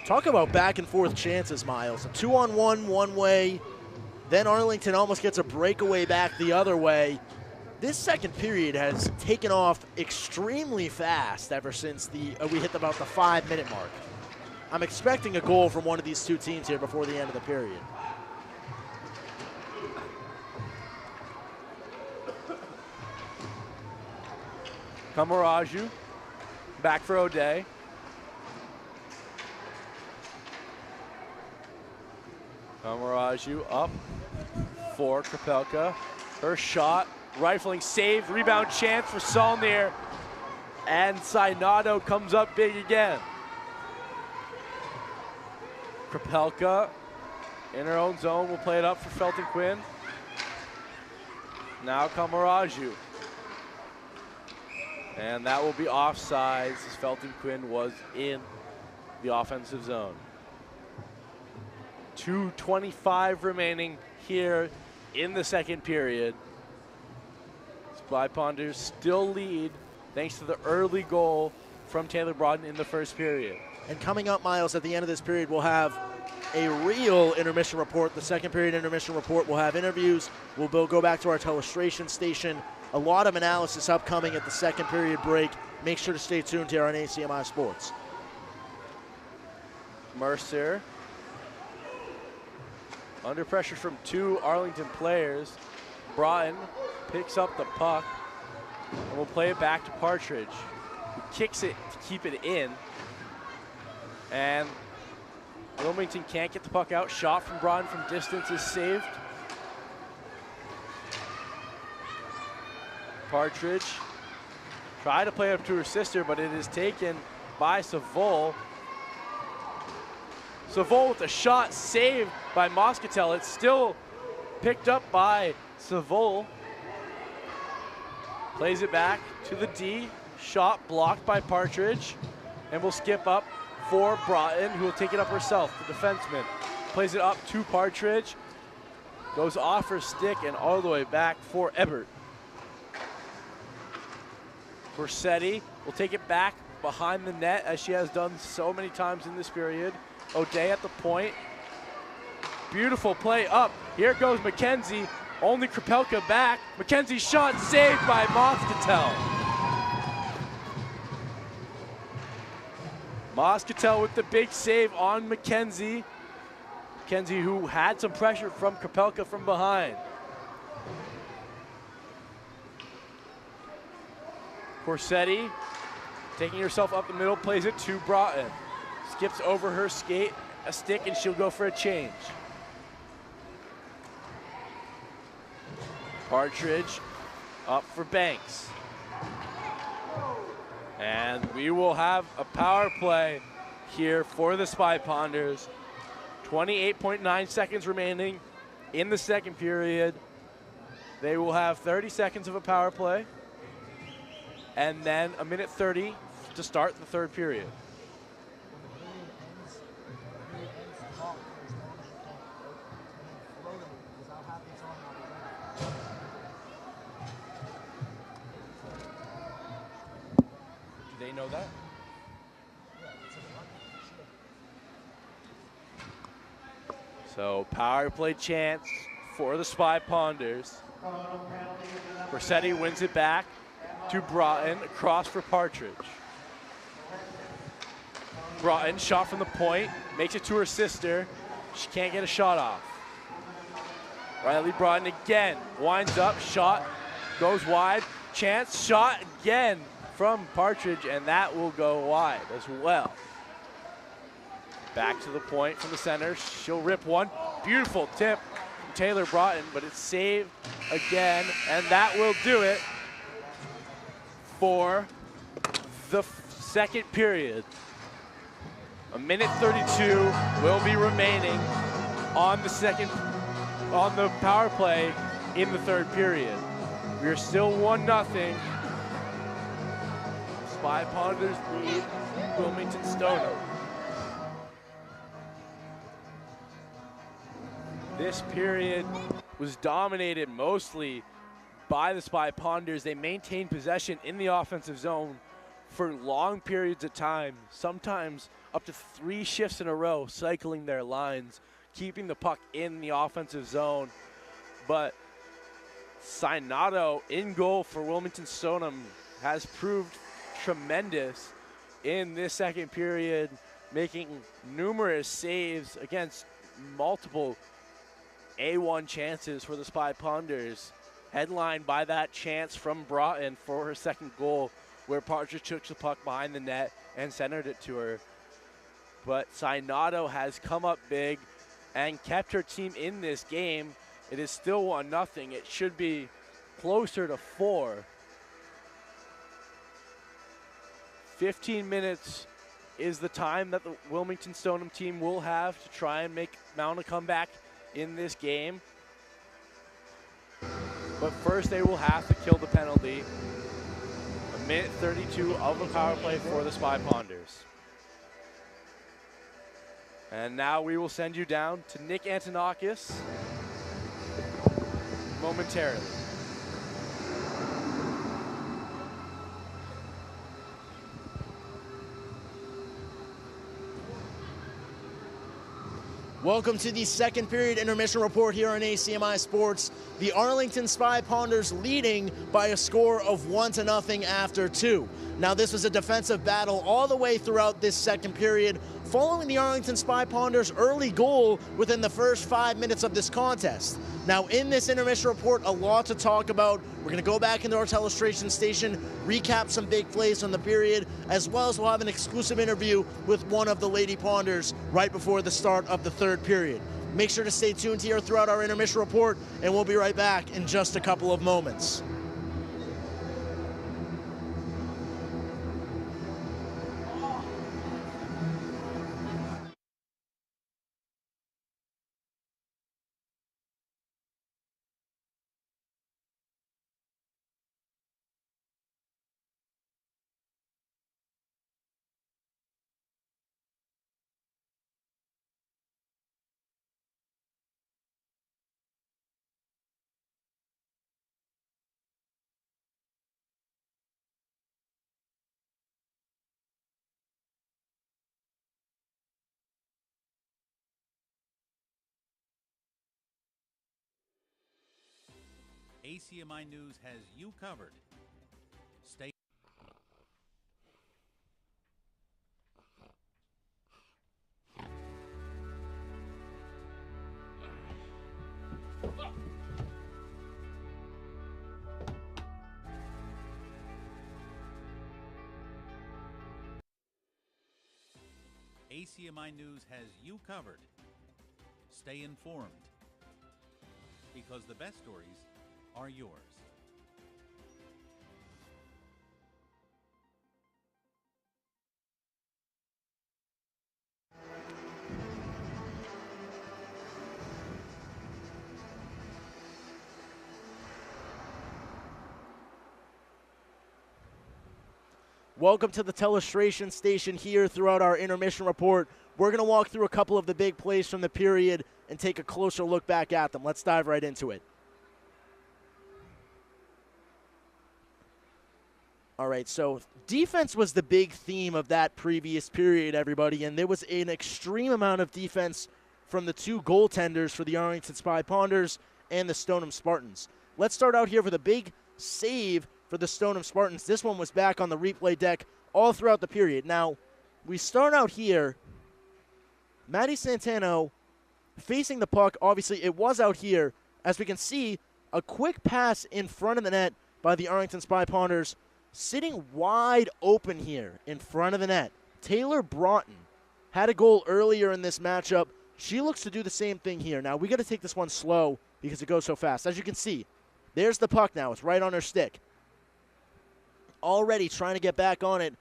Talk about back and forth chances, Miles. A 2-on-1 one way, then Arlington almost gets a breakaway back the other way. This second period has taken off extremely fast ever since we hit about the 5-minute mark. I'm expecting a goal from one of these two teams here before the end of the period. Kamaraju back for O'Day. Kamaraju up for Krapelka. Her shot, rifling save, rebound chance for Saulnier. And Sainato comes up big again. Krapelka in her own zone will play it up for Felton Quinn. Now Kamaraju. And that will be offsides as Felton Quinn was in the offensive zone. 2:25 remaining here in the second period. Spy Ponders still lead thanks to the early goal from Taylor Broughton in the first period. And coming up, Miles, at the end of this period, we'll have a real intermission report. The second period intermission report will have interviews. We'll go back to our telestration station. A lot of analysis upcoming at the second period break. Make sure to stay tuned here on ACMi Sports. Mercer under pressure from two Arlington players. Broughton picks up the puck and will play it back to Partridge, who kicks it to keep it in. And Wilmington can't get the puck out. Shot from Broughton from distance is saved. Partridge tried to play up to her sister, but it is taken by Savol. Savol with a shot saved by Moscatel. It's still picked up by Savol. Plays it back to the D. Shot blocked by Partridge. And will skip up for Broughton, who will take it up herself, the defenseman. Plays it up to Partridge. Goes off her stick and all the way back for Ebert. Corsetti will take it back behind the net, as she has done so many times in this period. O'Day at the point. Beautiful play up. Here goes McKenzie. Only Krapelka back. McKenzie's shot saved by Moscatel. Moscatel with the big save on McKenzie. McKenzie, who had some pressure from Krapelka from behind. Corsetti taking herself up the middle, plays it to Broughton. Skips over her skate, a stick, and she'll go for a change. Partridge up for Banks. And we will have a power play here for the Spy Ponders. 28.9 seconds remaining in the second period. They will have 30 seconds of a power play and then a minute 30 to start the third period. Do they know that? So power play chance for the Spy Ponders. Corsetti wins it back to Broughton, across for Partridge. Broughton, shot from the point, makes it to her sister. She can't get a shot off. Riley Broughton again, winds up, shot, goes wide. Chance, shot again from Partridge, and that will go wide as well. Back to the point from the center. She'll rip one. Beautiful tip from Taylor Broughton, but it's saved again, and that will do it for the second period. A minute 32 will be remaining on the power play in the third period. We are still 1-0. Spy Ponders lead Wilmington Stoneham. This period was dominated mostly by the Spy Ponders. They maintained possession in the offensive zone for long periods of time, sometimes up to 3 shifts in a row, cycling their lines, keeping the puck in the offensive zone. But Sinato in goal for Wilmington Stoneham has proved tremendous in this second period, making numerous saves against multiple A1 chances for the Spy Ponders, headlined by that chance from Broughton for her second goal, where Partridge took the puck behind the net and centered it to her. But Sinato has come up big and kept her team in this game. It is still 1-0. It should be closer to 4. 15 minutes is the time that the Wilmington Stoneham team will have to try and mount a comeback in this game. But first they will have to kill the penalty. A minute 32 of the power play for the Spy Ponders. And now we will send you down to Nick Antonakis momentarily. Welcome to the second period intermission report here on ACMi Sports. The Arlington Spy Ponders leading by a score of 1-0 after 2. Now this was a defensive battle all the way throughout this second period, following the Arlington Spy Ponders' early goal within the first 5 minutes of this contest. Now in this intermission report, a lot to talk about. We're going to go back into our telestration station, recap some big plays from the period, as well as we'll have an exclusive interview with one of the Lady Ponders right before the start of the third period. Make sure to stay tuned here throughout our intermission report, and we'll be right back in just a couple of moments. ACMi News has you covered. Stay. ACMi News has you covered. Stay informed, because the best stories are yours. Welcome to the Telestration Station here throughout our intermission report. We're going to walk through a couple of the big plays from the period and take a closer look back at them. Let's dive right into it. All right, so defense was the big theme of that previous period, everybody, and there was an extreme amount of defense from the two goaltenders for the Arlington Spy Ponders and the Stoneham Spartans. Let's start out here with a big save for the Stoneham Spartans. This one was back on the replay deck all throughout the period. Now, we start out here. Maddie Santano facing the puck. Obviously, it was out here. As we can see, a quick pass in front of the net by the Arlington Spy Ponders, sitting wide open here in front of the net. Taylor Broughton had a goal earlier in this matchup. She looks to do the same thing here. Now, we got to take this one slow because it goes so fast. As you can see, there's the puck now. It's right on her stick. Already trying to get back on it.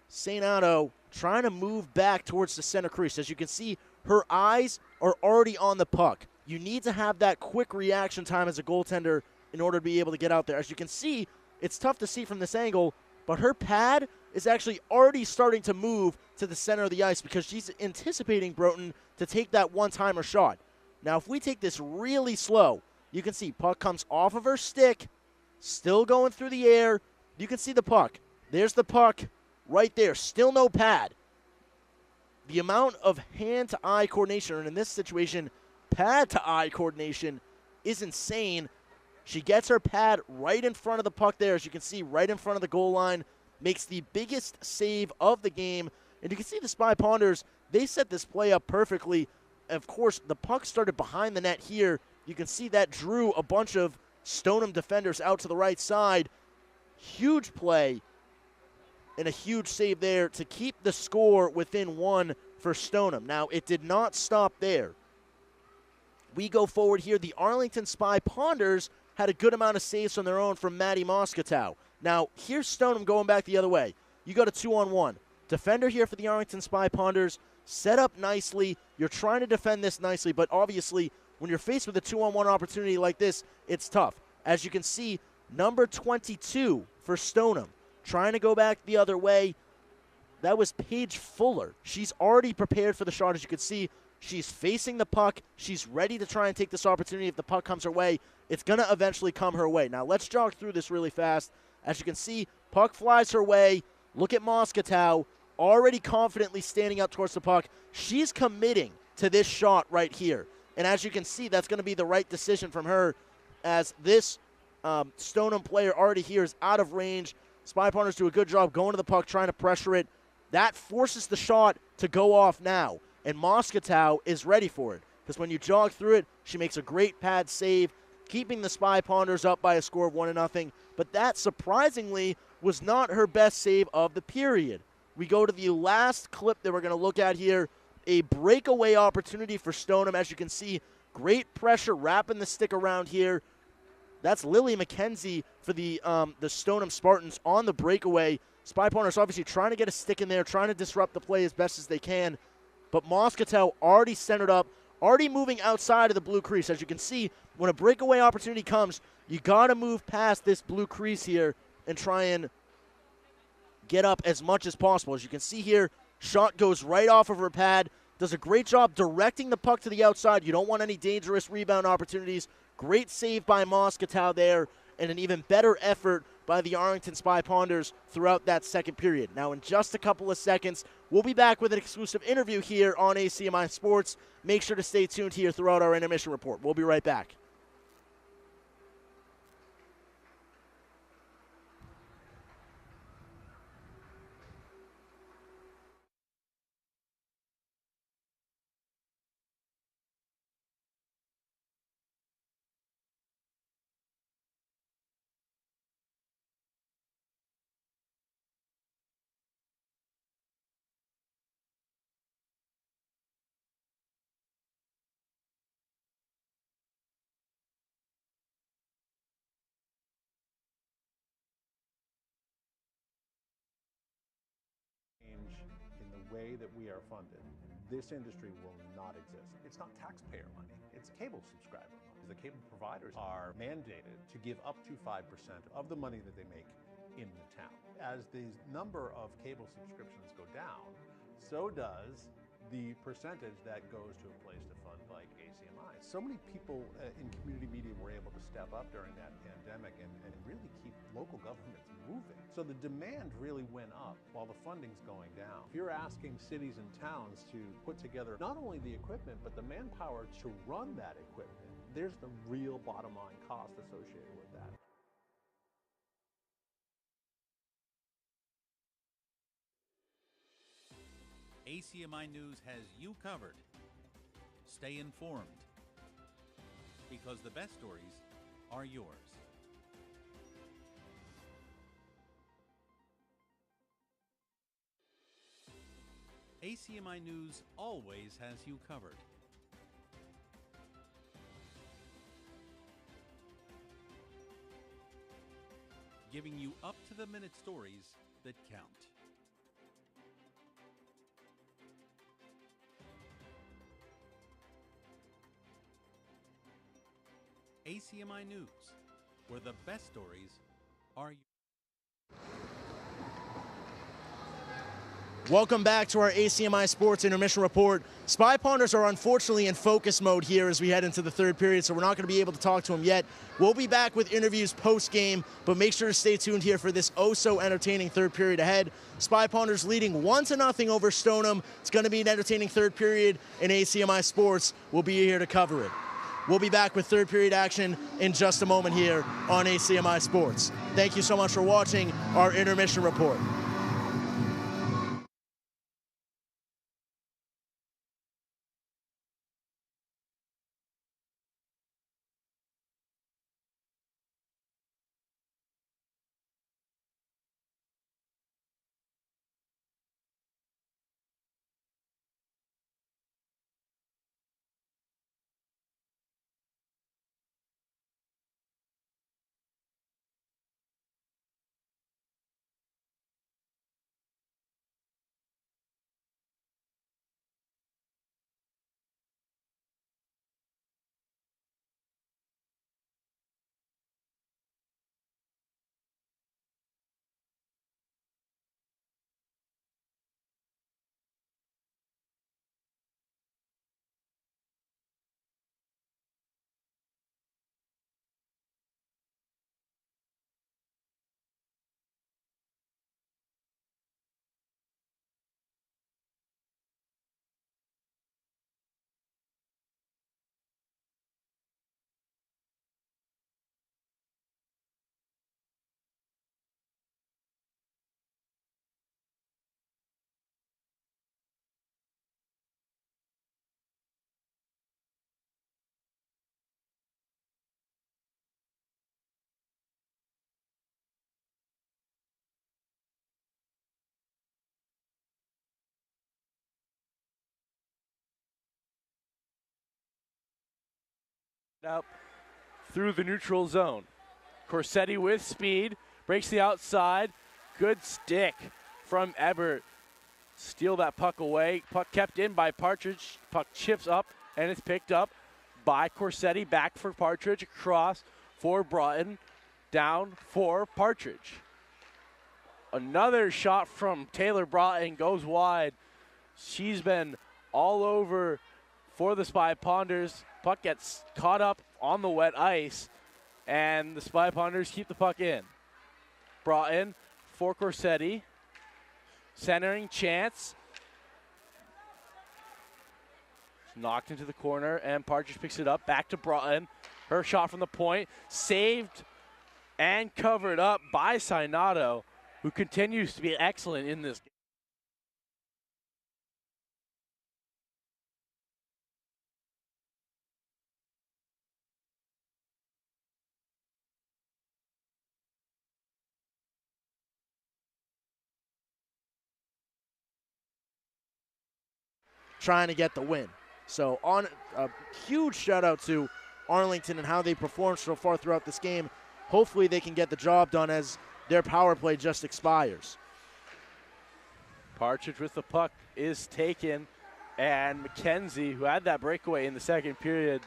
St. Otto trying to move back towards the center crease. As you can see, her eyes are already on the puck. You need to have that quick reaction time as a goaltender in order to be able to get out there. As you can see, it's tough to see from this angle, but her pad is actually already starting to move to the center of the ice because she's anticipating Broughton to take that one-timer shot. Now, if we take this really slow, you can see puck comes off of her stick, still going through the air. You can see the puck. There's the puck right there. Still no pad. The amount of hand-to-eye coordination, and in this situation, pad-to-eye coordination, is insane. She gets her pad right in front of the puck there, as you can see, right in front of the goal line. Makes the biggest save of the game. And you can see the Spy Ponders, they set this play up perfectly. Of course, the puck started behind the net here. You can see that drew a bunch of Stoneham defenders out to the right side. Huge play and a huge save there to keep the score within one for Stoneham. Now, it did not stop there. We go forward here. The Arlington Spy Ponders had a good amount of saves on their own from Maddie Moscatow. Now, here's Stoneham going back the other way. You got a 2-on-1. Defender here for the Arlington Spy Ponders. Set up nicely. You're trying to defend this nicely, but obviously, when you're faced with a 2-on-1 opportunity like this, it's tough. As you can see, number 22 for Stoneham, trying to go back the other way. That was Paige Fuller. She's already prepared for the shot. As you can see, she's facing the puck. She's ready to try and take this opportunity. If the puck comes her way, it's going to eventually come her way. Now, let's jog through this really fast. As you can see, puck flies her way. Look at Moscatow, already confidently standing up towards the puck. She's committing to this shot right here. And as you can see, that's going to be the right decision from her, as this Stoneham player already here is out of range. Spy Ponders do a good job going to the puck, trying to pressure it. That forces the shot to go off now, and Moscatow is ready for it, because when you jog through it, she makes a great pad save, keeping the Spy Ponders up by a score of 1-0. But that, surprisingly, was not her best save of the period. We go to the last clip that we're going to look at here. A breakaway opportunity for Stoneham. As you can see, great pressure wrapping the stick around here. That's Lily McKenzie for the Stoneham Spartans on the breakaway. Spy Ponders obviously trying to get a stick in there, trying to disrupt the play as best as they can. But Moscatow already centered up, already moving outside of the blue crease. As you can see, when a breakaway opportunity comes, you got to move past this blue crease here and try and get up as much as possible. As you can see here, shot goes right off of her pad. Does a great job directing the puck to the outside. You don't want any dangerous rebound opportunities. Great save by Moscatow there, and an even better effort by the Arlington Spy Ponders throughout that second period. Now, in just a couple of seconds, we'll be back with an exclusive interview here on ACMi Sports. Make sure to stay tuned here throughout our intermission report. We'll be right back. in the way that we are funded, this industry will not exist. It's not taxpayer money, it's cable subscriber money. The cable providers are mandated to give up to 5% of the money that they make in the town. As the number of cable subscriptions go down, so does the percentage that goes to a place to fund like ACMi. So many people in community media were able to step up during that pandemic and really keep local governments moving. So the demand really went up while the funding's going down. If you're asking cities and towns to put together not only the equipment, but the manpower to run that equipment, there's the real bottom line cost associated with that. ACMi News has you covered. Stay informed, because the best stories are yours. ACMi News always has you covered. Giving you up-to-the-minute stories that count. ACMi News, where the best stories are yours. Welcome back to our ACMi Sports Intermission Report. Spy Ponders are unfortunately in focus mode here as we head into the third period, so we're not going to be able to talk to them yet. We'll be back with interviews post-game, but make sure to stay tuned here for this oh-so-entertaining third period ahead. Spy Ponders leading 1-0 over Stoneham. It's going to be an entertaining third period in ACMi Sports. We'll be here to cover it. We'll be back with third period action in just a moment here on ACMi Sports. Thank you so much for watching our Intermission Report. Up through the neutral zone. Corsetti with speed, breaks the outside. Good stick from Ebert. Steal that puck away. Puck kept in by Partridge. Puck chips up and it's picked up by Corsetti. Back for Partridge, across for Broughton, down for Partridge. Another shot from Taylor Broughton goes wide. She's been all over for the Spy Ponders. Puck gets caught up on the wet ice, and the Spy Ponders keep the puck in. Broughton for Corsetti. Centering chance. Knocked into the corner, and Partridge picks it up. Back to Broughton. Her shot from the point. Saved and covered up by Sinato, who continues to be excellent in this game. Trying to get the win. So on a huge shout out to Arlington and how they performed so far throughout this game. Hopefully they can get the job done as their power play just expires. Partridge with the puck is taken, and McKenzie, who had that breakaway in the second period,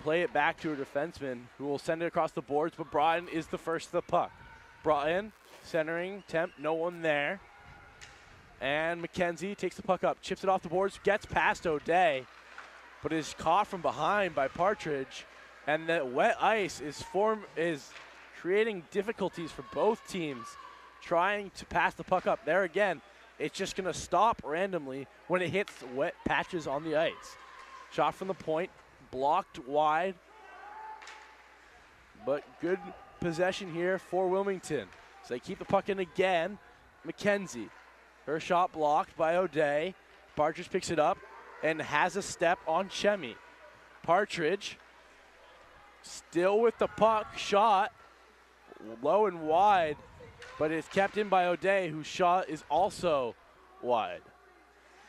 play it back to a defenseman who will send it across the boards, but Broughton is the first to the puck. Broughton, centering, temp, no one there. And McKenzie takes the puck up, chips it off the boards, gets past O'Day, but is caught from behind by Partridge. And the wet ice is creating difficulties for both teams trying to pass the puck up. There again, it's just going to stop randomly when it hits wet patches on the ice. Shot from the point, blocked wide, but good possession here for Wilmington. So they keep the puck in again. McKenzie, her shot blocked by O'Day. Partridge picks it up and has a step on Chemi. Partridge still with the puck, shot low and wide, but it's kept in by O'Day, whose shot is also wide.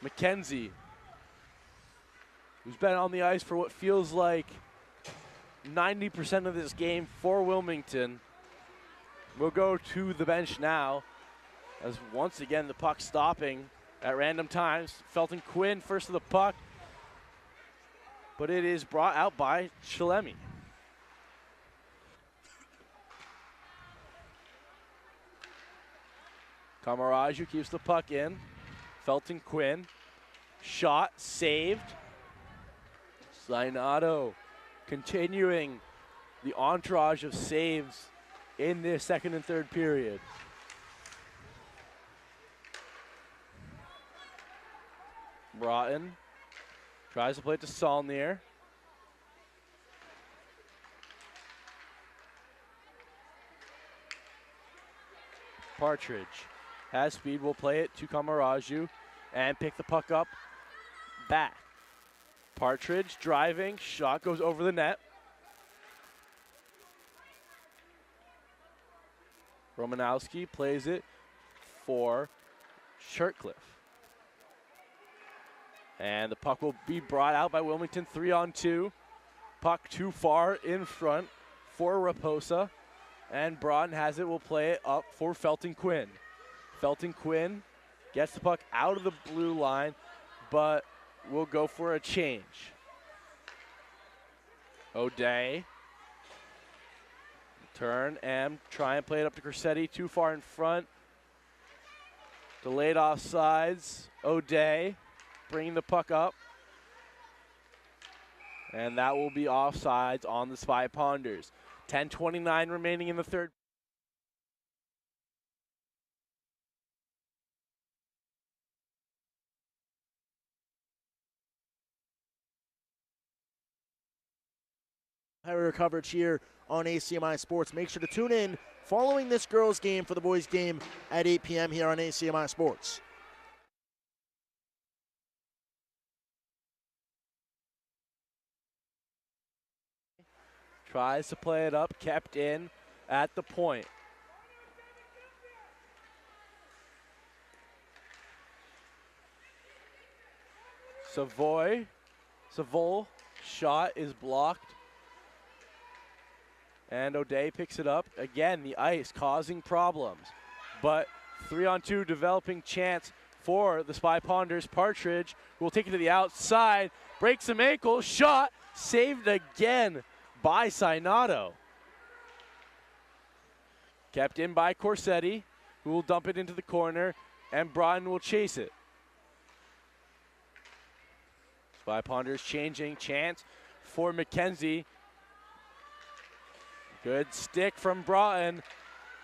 McKenzie, who's been on the ice for what feels like 90% of this game for Wilmington, will go to the bench now, as once again the puck stopping at random times. Felton Quinn first to the puck, but it is brought out by Chalemi. Camaraju keeps the puck in. Felton Quinn, shot, saved. Zainato continuing the entourage of saves in this second and third period. Broughton tries to play it to Saulnier. Partridge has speed, will play it to Camaraju and pick the puck up back. Partridge driving, shot goes over the net. Romanowski plays it for Shirtcliffe. And the puck will be brought out by Wilmington, 3-on-2. Puck too far in front for Raposa. And Broughton has it, will play it up for Felton Quinn. Felton Quinn gets the puck out of the blue line, but will go for a change. O'Day. Turn and try and play it up to Corsetti, too far in front. Delayed offsides. O'Day bringing the puck up. And that will be offsides on the Spy Ponders. 10:29 remaining in the third. Our coverage here on ACMi Sports. Make sure to tune in following this girls' game for the boys' game at 8 p.m. here on ACMi Sports. Tries to play it up, kept in at the point. Savoy, shot is blocked. And O'Day picks it up. Again, the ice causing problems. But 3-on-2 developing chance for the Spy Ponders. Partridge will take it to the outside, breaks some ankle, shot, saved again by Sainato. Kept in by Corsetti, who will dump it into the corner, and Broughton will chase it. Spy Ponders changing, chance for McKenzie. Good stick from Broughton,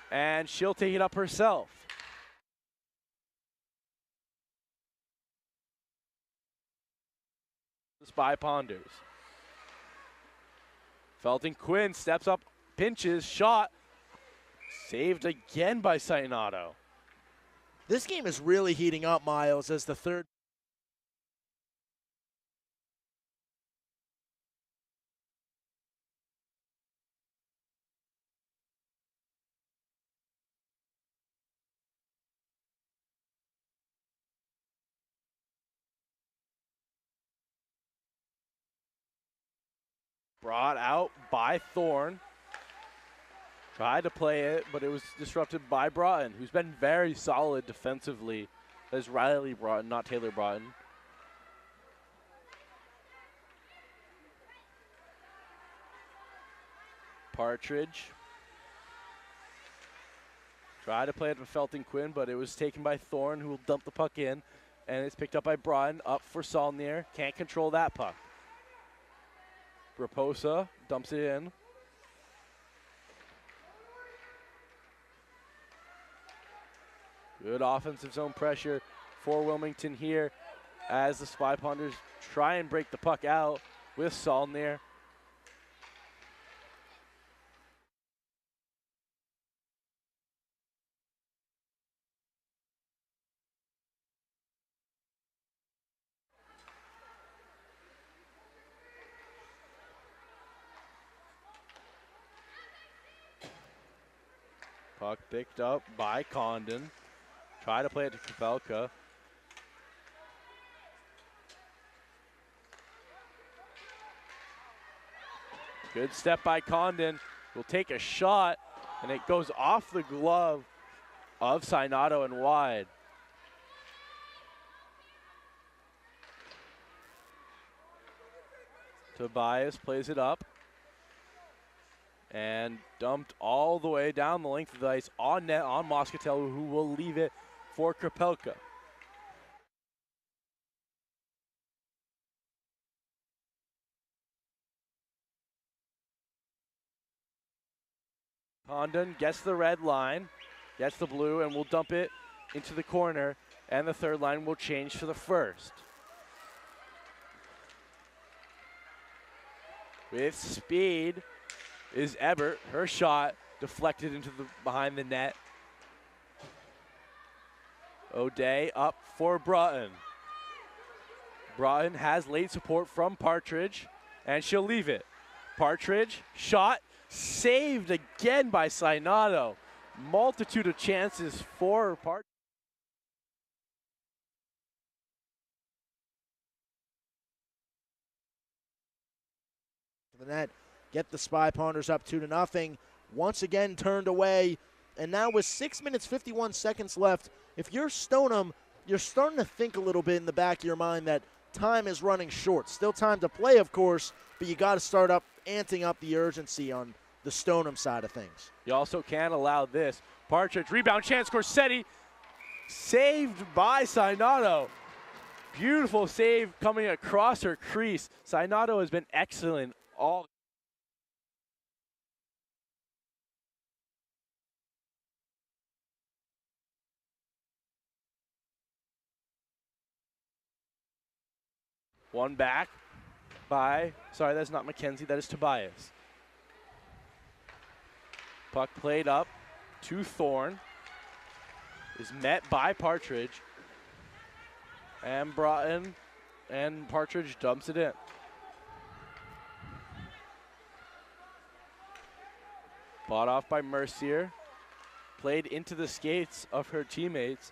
and she'll take it up herself. The Spy Ponders. Felton Quinn steps up, pinches, shot, saved again by Sainato. This game is really heating up, Miles, as the third. Brought out by Thorne. Tried to play it, but it was disrupted by Broughton, who's been very solid defensively That is Riley Broughton, not Taylor Broughton. Partridge. Tried to play it for Felton Quinn, but it was taken by Thorne, who will dump the puck in. And it's picked up by Broughton, up for Saulnier. Can't control that puck. Raposa dumps it in. Good offensive zone pressure for Wilmington here as the Spy Ponders try and break the puck out with Saulnier. Puck picked up by Condon. Try to play it to Kapelka. Good step by Condon. Will take a shot, and it goes off the glove of Sinato and wide. Tobias plays it up. And dumped all the way down the length of the ice on net on Moscatello, who will leave it for Krapelka. Condon gets the red line, gets the blue, and will dump it into the corner, and the third line will change to the first. With speed is Ebert. Her shot deflected into the behind the net. O'Day up for Broughton. Broughton has late support from Partridge, and she'll leave it. Partridge, shot, saved again by Sinato. Multitude of chances for Partridge. The net, get the Spy Ponders up 2-0. Once again turned away, and now with 6 minutes 51 seconds left, if you're Stoneham, you're starting to think a little bit in the back of your mind that time is running short. Still time to play, of course, but you got to start amping up the urgency on the Stoneham side of things. You also can't allow this. Partridge, rebound chance, Corsetti, saved by Sinato. Beautiful save coming across her crease. Sinato has been excellent all. One back by, sorry, that's not McKenzie, that is Tobias. Puck played up to Thorne, is met by Partridge, and Broughton, and Partridge dumps it in. Bought off by Mercier, played into the skates of her teammates,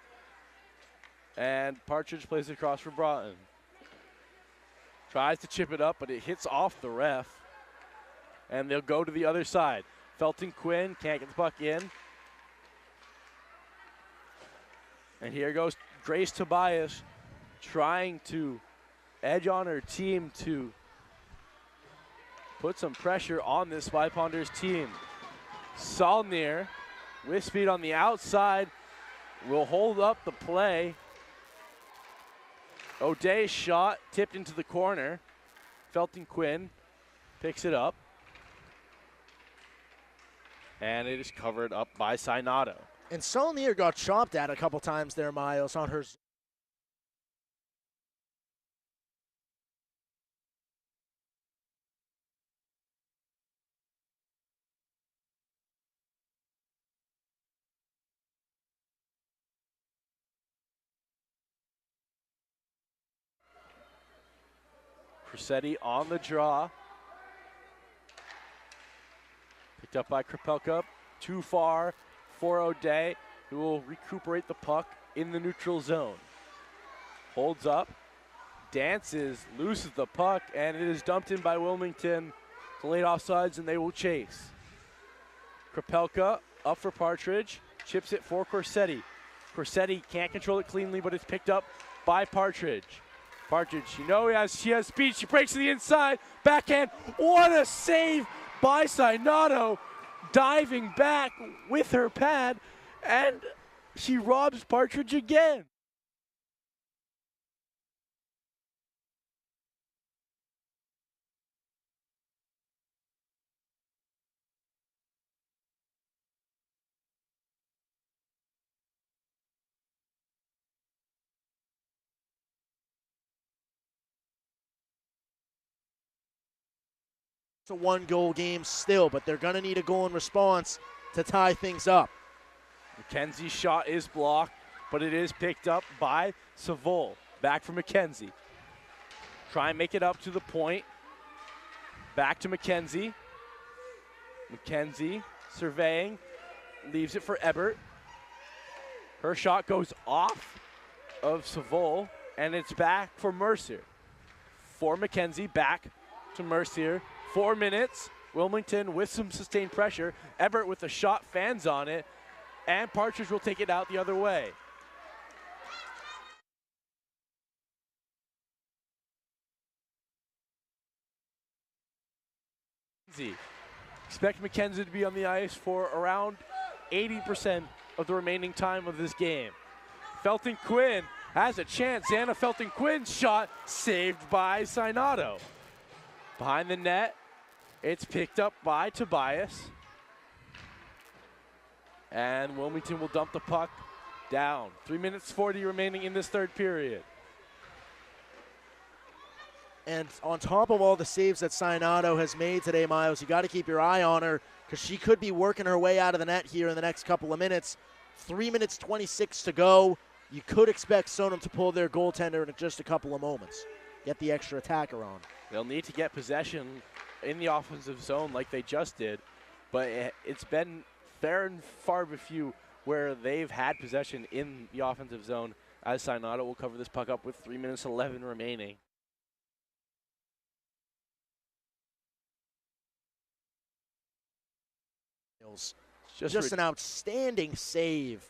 and Partridge plays it across for Broughton. Tries to chip it up, but it hits off the ref, and they'll go to the other side. Felton Quinn can't get the puck in. And here goes Grace Tobias trying to edge on her team to put some pressure on this Spy Ponders team. Saulnier with speed on the outside will hold up the play. O'Day's shot tipped into the corner. Felton Quinn picks it up. And it is covered up by Sinato. And Saulnier got chopped at a couple times there, Miles, on her. Corsetti on the draw. Picked up by Krapelka. Too far for O'Day, who will recuperate the puck in the neutral zone. Holds up, dances, loses the puck, and it is dumped in by Wilmington to late offsides, and they will chase. Krapelka up for Partridge, chips it for Corsetti. Corsetti can't control it cleanly, but it's picked up by Partridge. Partridge, she has speed. She breaks to the inside. Backhand. What a save by Sainato. Diving back with her pad, and she robs Partridge again. It's a one-goal game still, but they're going to need a goal in response to tie things up. McKenzie's shot is blocked, but it is picked up by Savol. Back for McKenzie. Try and make it up to the point. Back to McKenzie. McKenzie surveying, leaves it for Ebert. Her shot goes off of Savol, and it's back for Mercier. For McKenzie, back to Mercier. 4 minutes. Wilmington with some sustained pressure. Ebert with the shot, fans on it, and Partridge will take it out the other way. Expect McKenzie to be on the ice for around 80% of the remaining time of this game. Felton Quinn has a chance. Anna Felton Quinn's shot saved by Sainato. Behind the net, it's picked up by Tobias. And Wilmington will dump the puck down. 3 minutes 40 remaining in this third period. And on top of all the saves that Sainato has made today, Miles, you got to keep your eye on her because she could be working her way out of the net here in the next couple of minutes. 3 minutes 26 to go. You could expect Stoneham to pull their goaltender in just a couple of moments. Get the extra attacker on. They'll need to get possession in the offensive zone like they just did, but it's been fair and far few where they've had possession in the offensive zone, as Sainato will cover this puck up with 3 minutes 11 remaining. Just an outstanding save.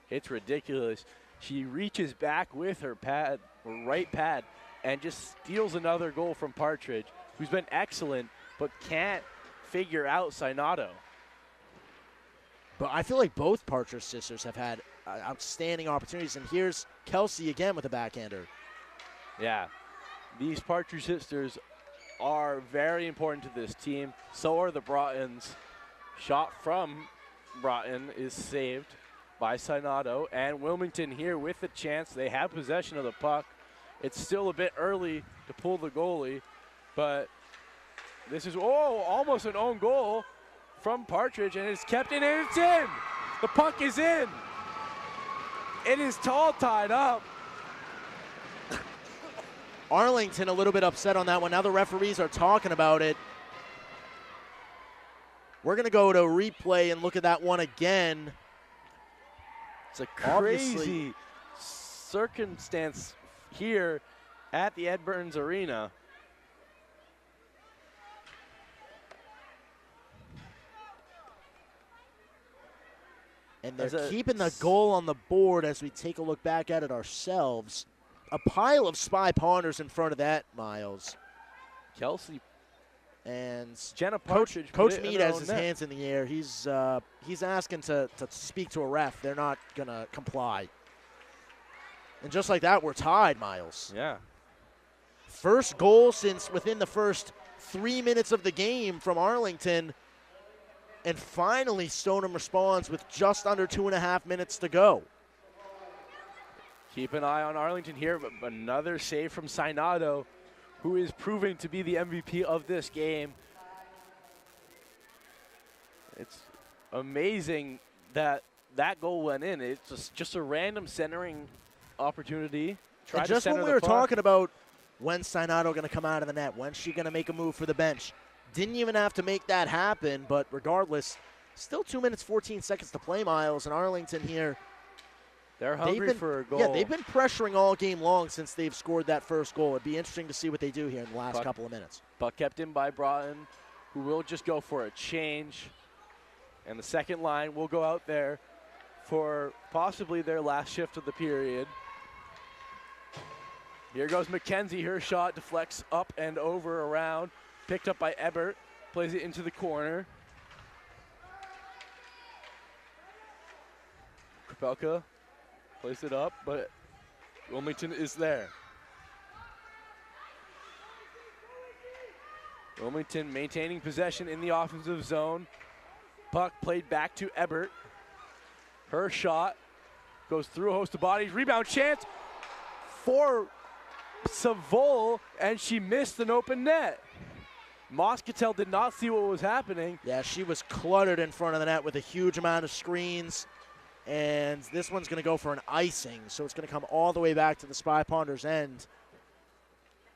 It's ridiculous. She reaches back with her pad, right pad, and just steals another goal from Partridge, who's been excellent, but can't figure out Sainato. But I feel like both Partridge sisters have had outstanding opportunities, and here's Kelsey again with a backhander. Yeah, these Partridge sisters are very important to this team. So are the Broughtons. Shot from Broughton is saved by Sainato, and Wilmington here with the chance. They have possession of the puck. It's still a bit early to pull the goalie, but this is, almost an own goal from Partridge, and it's kept in, and it's in. The puck is in. It is tall tied up. Arlington a little bit upset on that one. Now the referees are talking about it. We're going to go to replay and look at that one again. It's a crazy circumstance here at the Ed Burns Arena. And they're keeping the goal on the board as we take a look back at it ourselves. A pile of Spy Ponders in front of that, Miles. Kelsey and Jenna Partridge. Coach Meade has his hands in the air. He's asking to speak to a ref. They're not going to comply. And just like that, we're tied, Miles. Yeah. First goal since within the first 3 minutes of the game from Arlington. And finally, Stoneham responds with just under 2.5 minutes to go. Keep an eye on Arlington here, but another save from Sainato, who is proving to be the MVP of this game. It's amazing that that goal went in. It's just a random centering opportunity. And just when we were talking about when's Sainato going to come out of the net, when's she going to make a move for the bench, didn't even have to make that happen, but regardless, still 2 minutes, 14 seconds to play, Miles, and Arlington here. They're hungry for a goal. Yeah, they've been pressuring all game long since they've scored that first goal. It'd be interesting to see what they do here in the last couple of minutes. Puck kept in by Broughton, who will just go for a change. And the second line will go out there for possibly their last shift of the period. Here goes Mackenzie. Her shot deflects up and over around. Picked up by Ebert. Plays it into the corner. Kapelka plays it up, but Wilmington is there. Wilmington maintaining possession in the offensive zone. Puck played back to Ebert. Her shot goes through a host of bodies. Rebound chance for Savol, and she missed an open net. Moscatel did not see what was happening. Yeah, she was cluttered in front of the net with a huge amount of screens. And this one's going to go for an icing, so it's going to come all the way back to the Spy Ponders' end.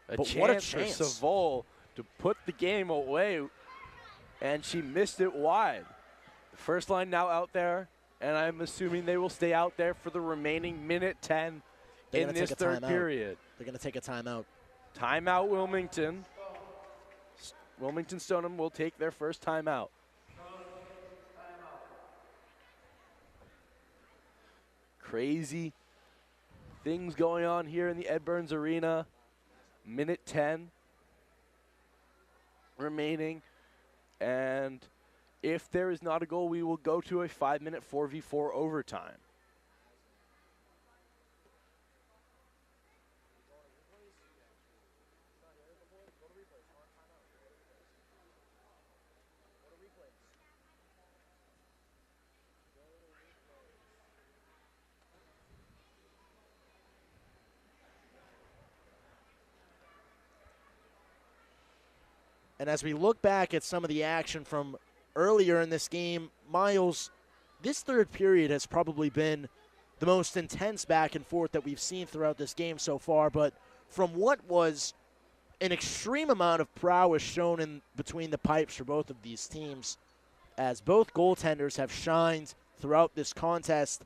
But what a chance for Savol to put the game away, and she missed it wide. The first line now out there, and I'm assuming they will stay out there for the remaining minute 10 in this third period. They're going to take a timeout. Timeout, Wilmington. Wilmington Stoneham will take their first timeout. Crazy things going on here in the Ed Burns Arena. Minute 10 remaining. And if there is not a goal, we will go to a 5-minute 4v4 overtime. And as we look back at some of the action from earlier in this game, Miles, this third period has probably been the most intense back and forth that we've seen throughout this game so far. But from what was an extreme amount of prowess shown in between the pipes for both of these teams, as both goaltenders have shined throughout this contest,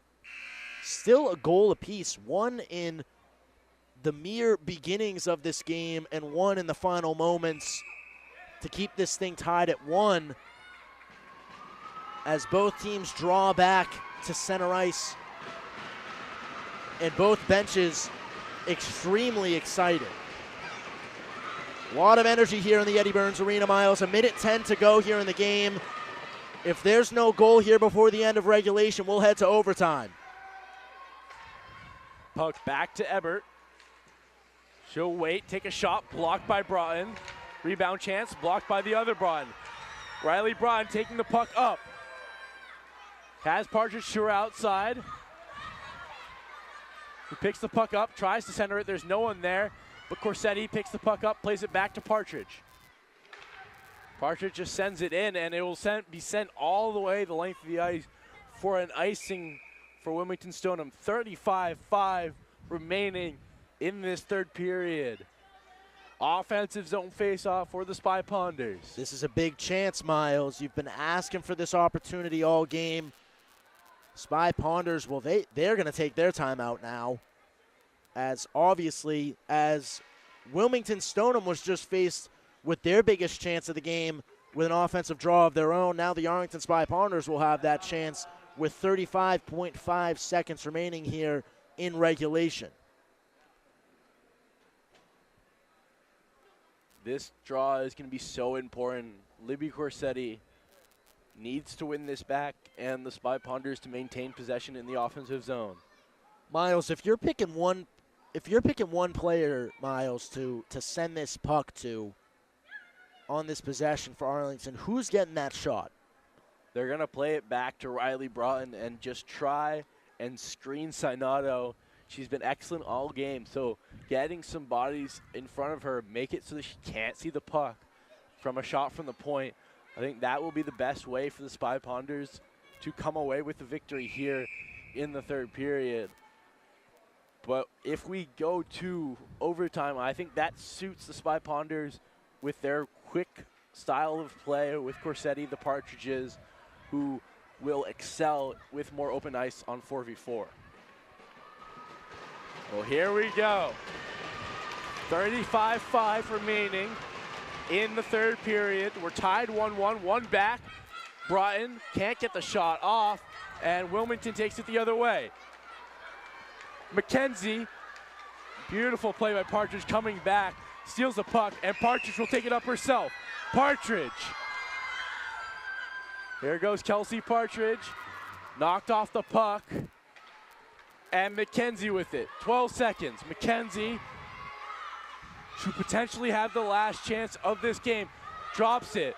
still a goal apiece, one in the mere beginnings of this game and one in the final moments to keep this thing tied at 1 as both teams draw back to center ice and both benches extremely excited. A lot of energy here in the Eddie Burns Arena, Miles. A minute 10 to go here in the game. If there's no goal here before the end of regulation, we'll head to overtime. Puck back to Ebert. She'll wait, take a shot, blocked by Broughton. Rebound chance, blocked by the other Broughton. Riley Broughton taking the puck up. Has Partridge to her outside. He picks the puck up, tries to center it. There's no one there, but Corsetti picks the puck up, plays it back to Partridge. Partridge just sends it in, and it will be sent all the way the length of the ice for an icing for Wilmington Stoneham. 35-5 remaining in this third period. Offensive zone face-off for the Spy Ponders. This is a big chance, Miles. You've been asking for this opportunity all game. Spy Ponders, well, they're going to take their timeout now. As obviously, as Wilmington Stoneham was just faced with their biggest chance of the game with an offensive draw of their own. Now the Arlington Spy Ponders will have that chance with 35.5 seconds remaining here in regulation. This draw is going to be so important. Libby Corsetti needs to win this back, and the Spy Ponders to maintain possession in the offensive zone. Miles, if you're picking one player, Miles, to send this puck to on this possession for Arlington, who's getting that shot? They're going to play it back to Riley Broughton and just try and screen Sinato. She's been excellent all game, so getting some bodies in front of her, make it so that she can't see the puck from a shot from the point. I think that will be the best way for the Spy Ponders to come away with the victory here in the third period. But if we go to overtime, I think that suits the Spy Ponders with their quick style of play with Corsetti, the Partridges, who will excel with more open ice on 4v4. Well, here we go. 35-5 remaining in the third period. We're tied 1-1, one back. Broughton can't get the shot off, and Wilmington takes it the other way. McKenzie, beautiful play by Partridge, coming back, steals the puck, and Partridge will take it up herself. Partridge. Here goes Kelsey Partridge, knocked off the puck, and McKenzie with it. 12 seconds. McKenzie should potentially have the last chance of this game. Drops it.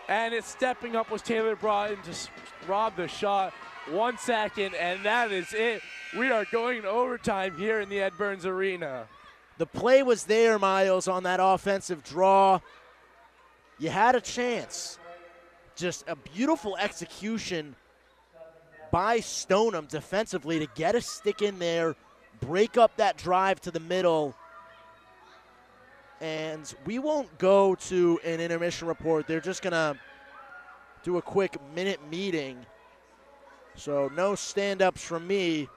And it's stepping up was Taylor Broughton to rob the shot. 1 second, and that is it. We are going to overtime here in the Ed Burns Arena. The play was there, Miles, on that offensive draw. You had a chance. Just a beautiful execution by Stoneham defensively to get a stick in there, break up that drive to the middle. And we won't go to an intermission report. They're just going to do a quick minute meeting. So no stand-ups from me.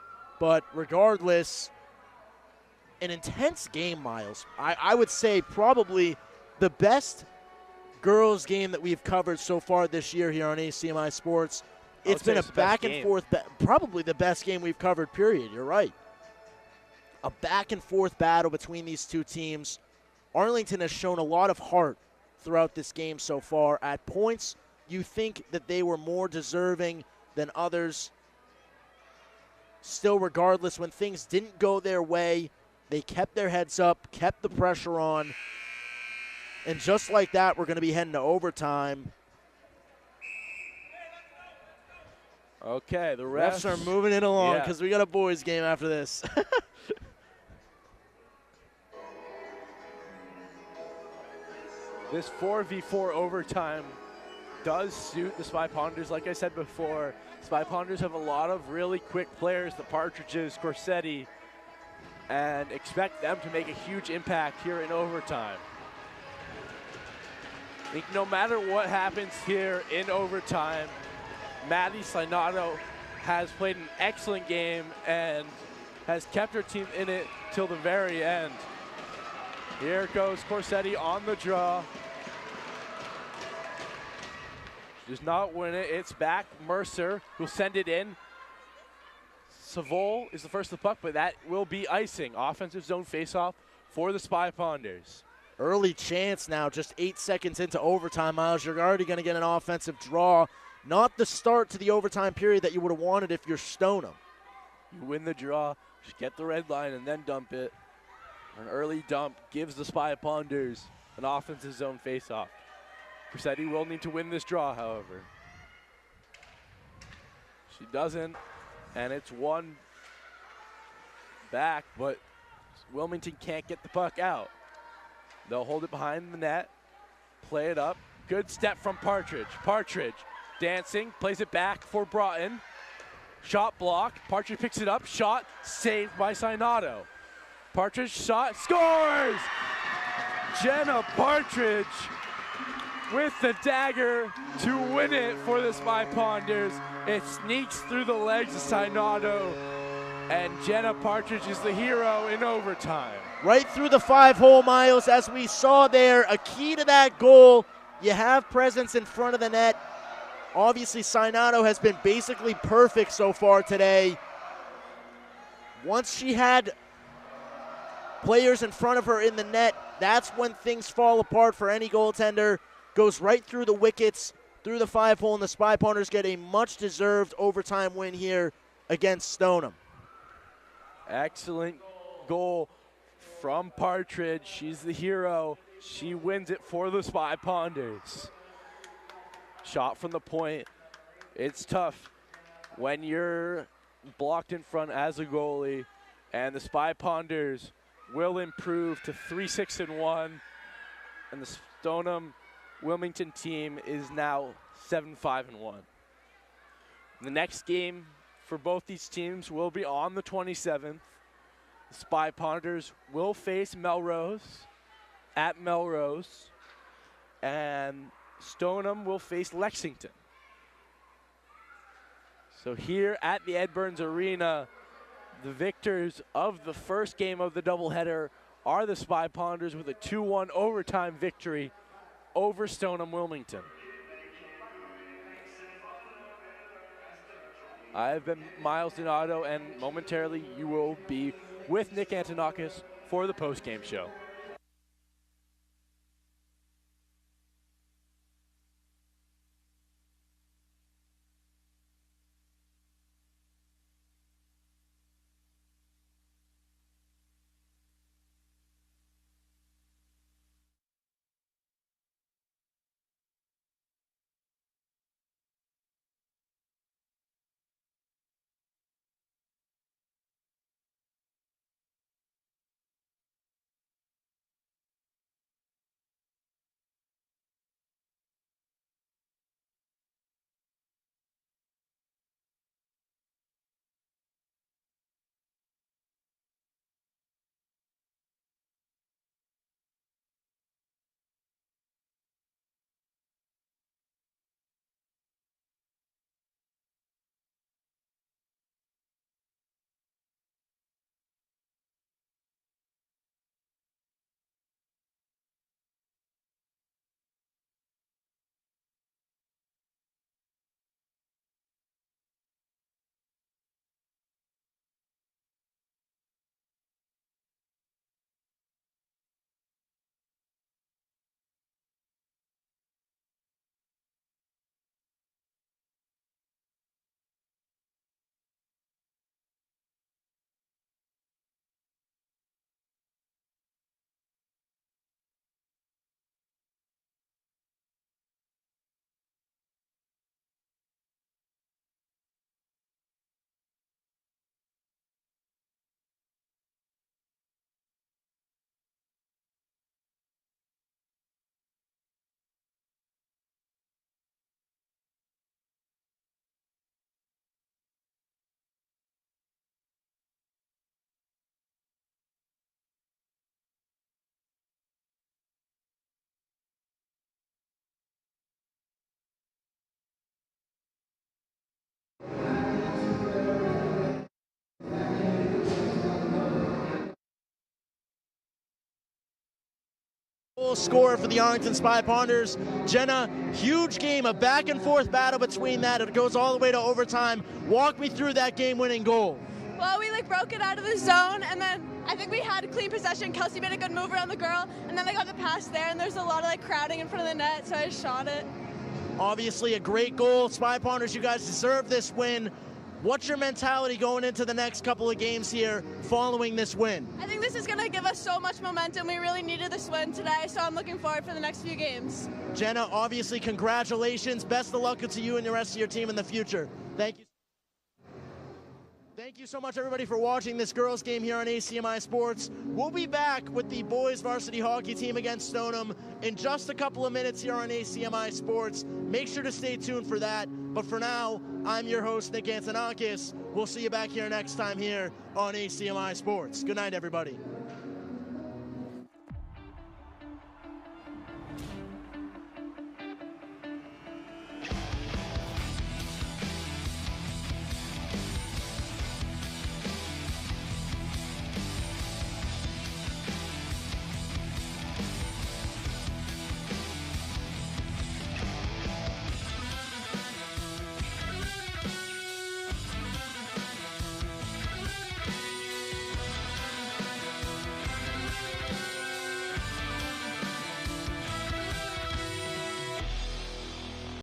But regardless, an intense game, Miles. I would say probably the best girls game that we've covered so far this year here on ACMi Sports. It's been a back-and-forth, probably the best game we've covered, period. You're right. A back-and-forth battle between these two teams. Arlington has shown a lot of heart throughout this game so far. At points, you think that they were more deserving than others. Still, regardless, when things didn't go their way, they kept their heads up, kept the pressure on. And just like that, we're going to be heading to overtime. Okay, the refs are moving it along because we got a boys game after this. This 4v4 overtime does suit the Spy Ponders. Like I said before, Spy Ponders have a lot of really quick players, the Partridges, Corsetti, and expect them to make a huge impact here in overtime. I think no matter what happens here in overtime, Maddie Sinato has played an excellent game and has kept her team in it till the very end. Here goes Corsetti on the draw. Does not win it. It's back. Mercer will send it in. Savol is the first to the puck, but that will be icing. Offensive zone faceoff for the Spy Ponders. Early chance now, just 8 seconds into overtime, Miles. You're already going to get an offensive draw. Not the start to the overtime period that you would have wanted if you're Stoneham. You win the draw, just get the red line, and then dump it. An early dump gives the Spy Ponders an offensive zone faceoff. Corsetti will need to win this draw, however. She doesn't, and it's one back, but Wilmington can't get the puck out. They'll hold it behind the net, play it up. Good step from Partridge. Partridge dancing, plays it back for Broughton. Shot blocked. Partridge picks it up. Shot saved by Sinato. Partridge shot, scores! Jenna Partridge with the dagger to win it for the Spy Ponders. It sneaks through the legs of Sinato, and Jenna Partridge is the hero in overtime. Right through the 5-hole, Miles, as we saw there. A key to that goal, you have presence in front of the net. Obviously, Sinato has been basically perfect so far today. Once she had players in front of her in the net, that's when things fall apart for any goaltender. Goes right through the wickets, through the 5-hole, and the Spy Ponders get a much-deserved overtime win here against Stoneham. Excellent goal from Partridge. She's the hero. She wins it for the Spy Ponders. Shot from the point. It's tough when you're blocked in front as a goalie, and the Spy Ponders will improve to 3-6-1, and the Stoneham Wilmington team is now 7-5-1. The next game for both these teams will be on the 27th. The Spy Ponders will face Melrose at Melrose, and Stoneham will face Lexington. So here at the Ed Burns Arena, the victors of the first game of the doubleheader are the Spy Ponders with a 2-1 overtime victory over Stoneham Wilmington. I've been Miles Donato, and momentarily you will be with Nick Antonakis for the post-game show. Score for the Arlington Spy Ponders. Jenna, huge game, a back and forth battle between that. It goes all the way to overtime. Walk me through that game-winning goal. Well, we broke it out of the zone, and then I think we had a clean possession. Kelsey made a good move around the girl, and then they got the pass there, and there's a lot of crowding in front of the net, so I shot it. Obviously a great goal. Spy Ponders, you guys deserve this win. What's your mentality going into the next couple of games here following this win? I think this is going to give us so much momentum. We really needed this win today, so I'm looking forward for the next few games. Jenna, obviously congratulations. Best of luck to you and the rest of your team in the future. Thank you. Thank you so much, everybody, for watching this girls' game here on ACMi Sports. We'll be back with the boys' varsity hockey team against Stoneham in just a couple of minutes here on ACMi Sports. Make sure to stay tuned for that. But for now, I'm your host, Nick Antonakis. We'll see you back here next time here on ACMi Sports. Good night, everybody.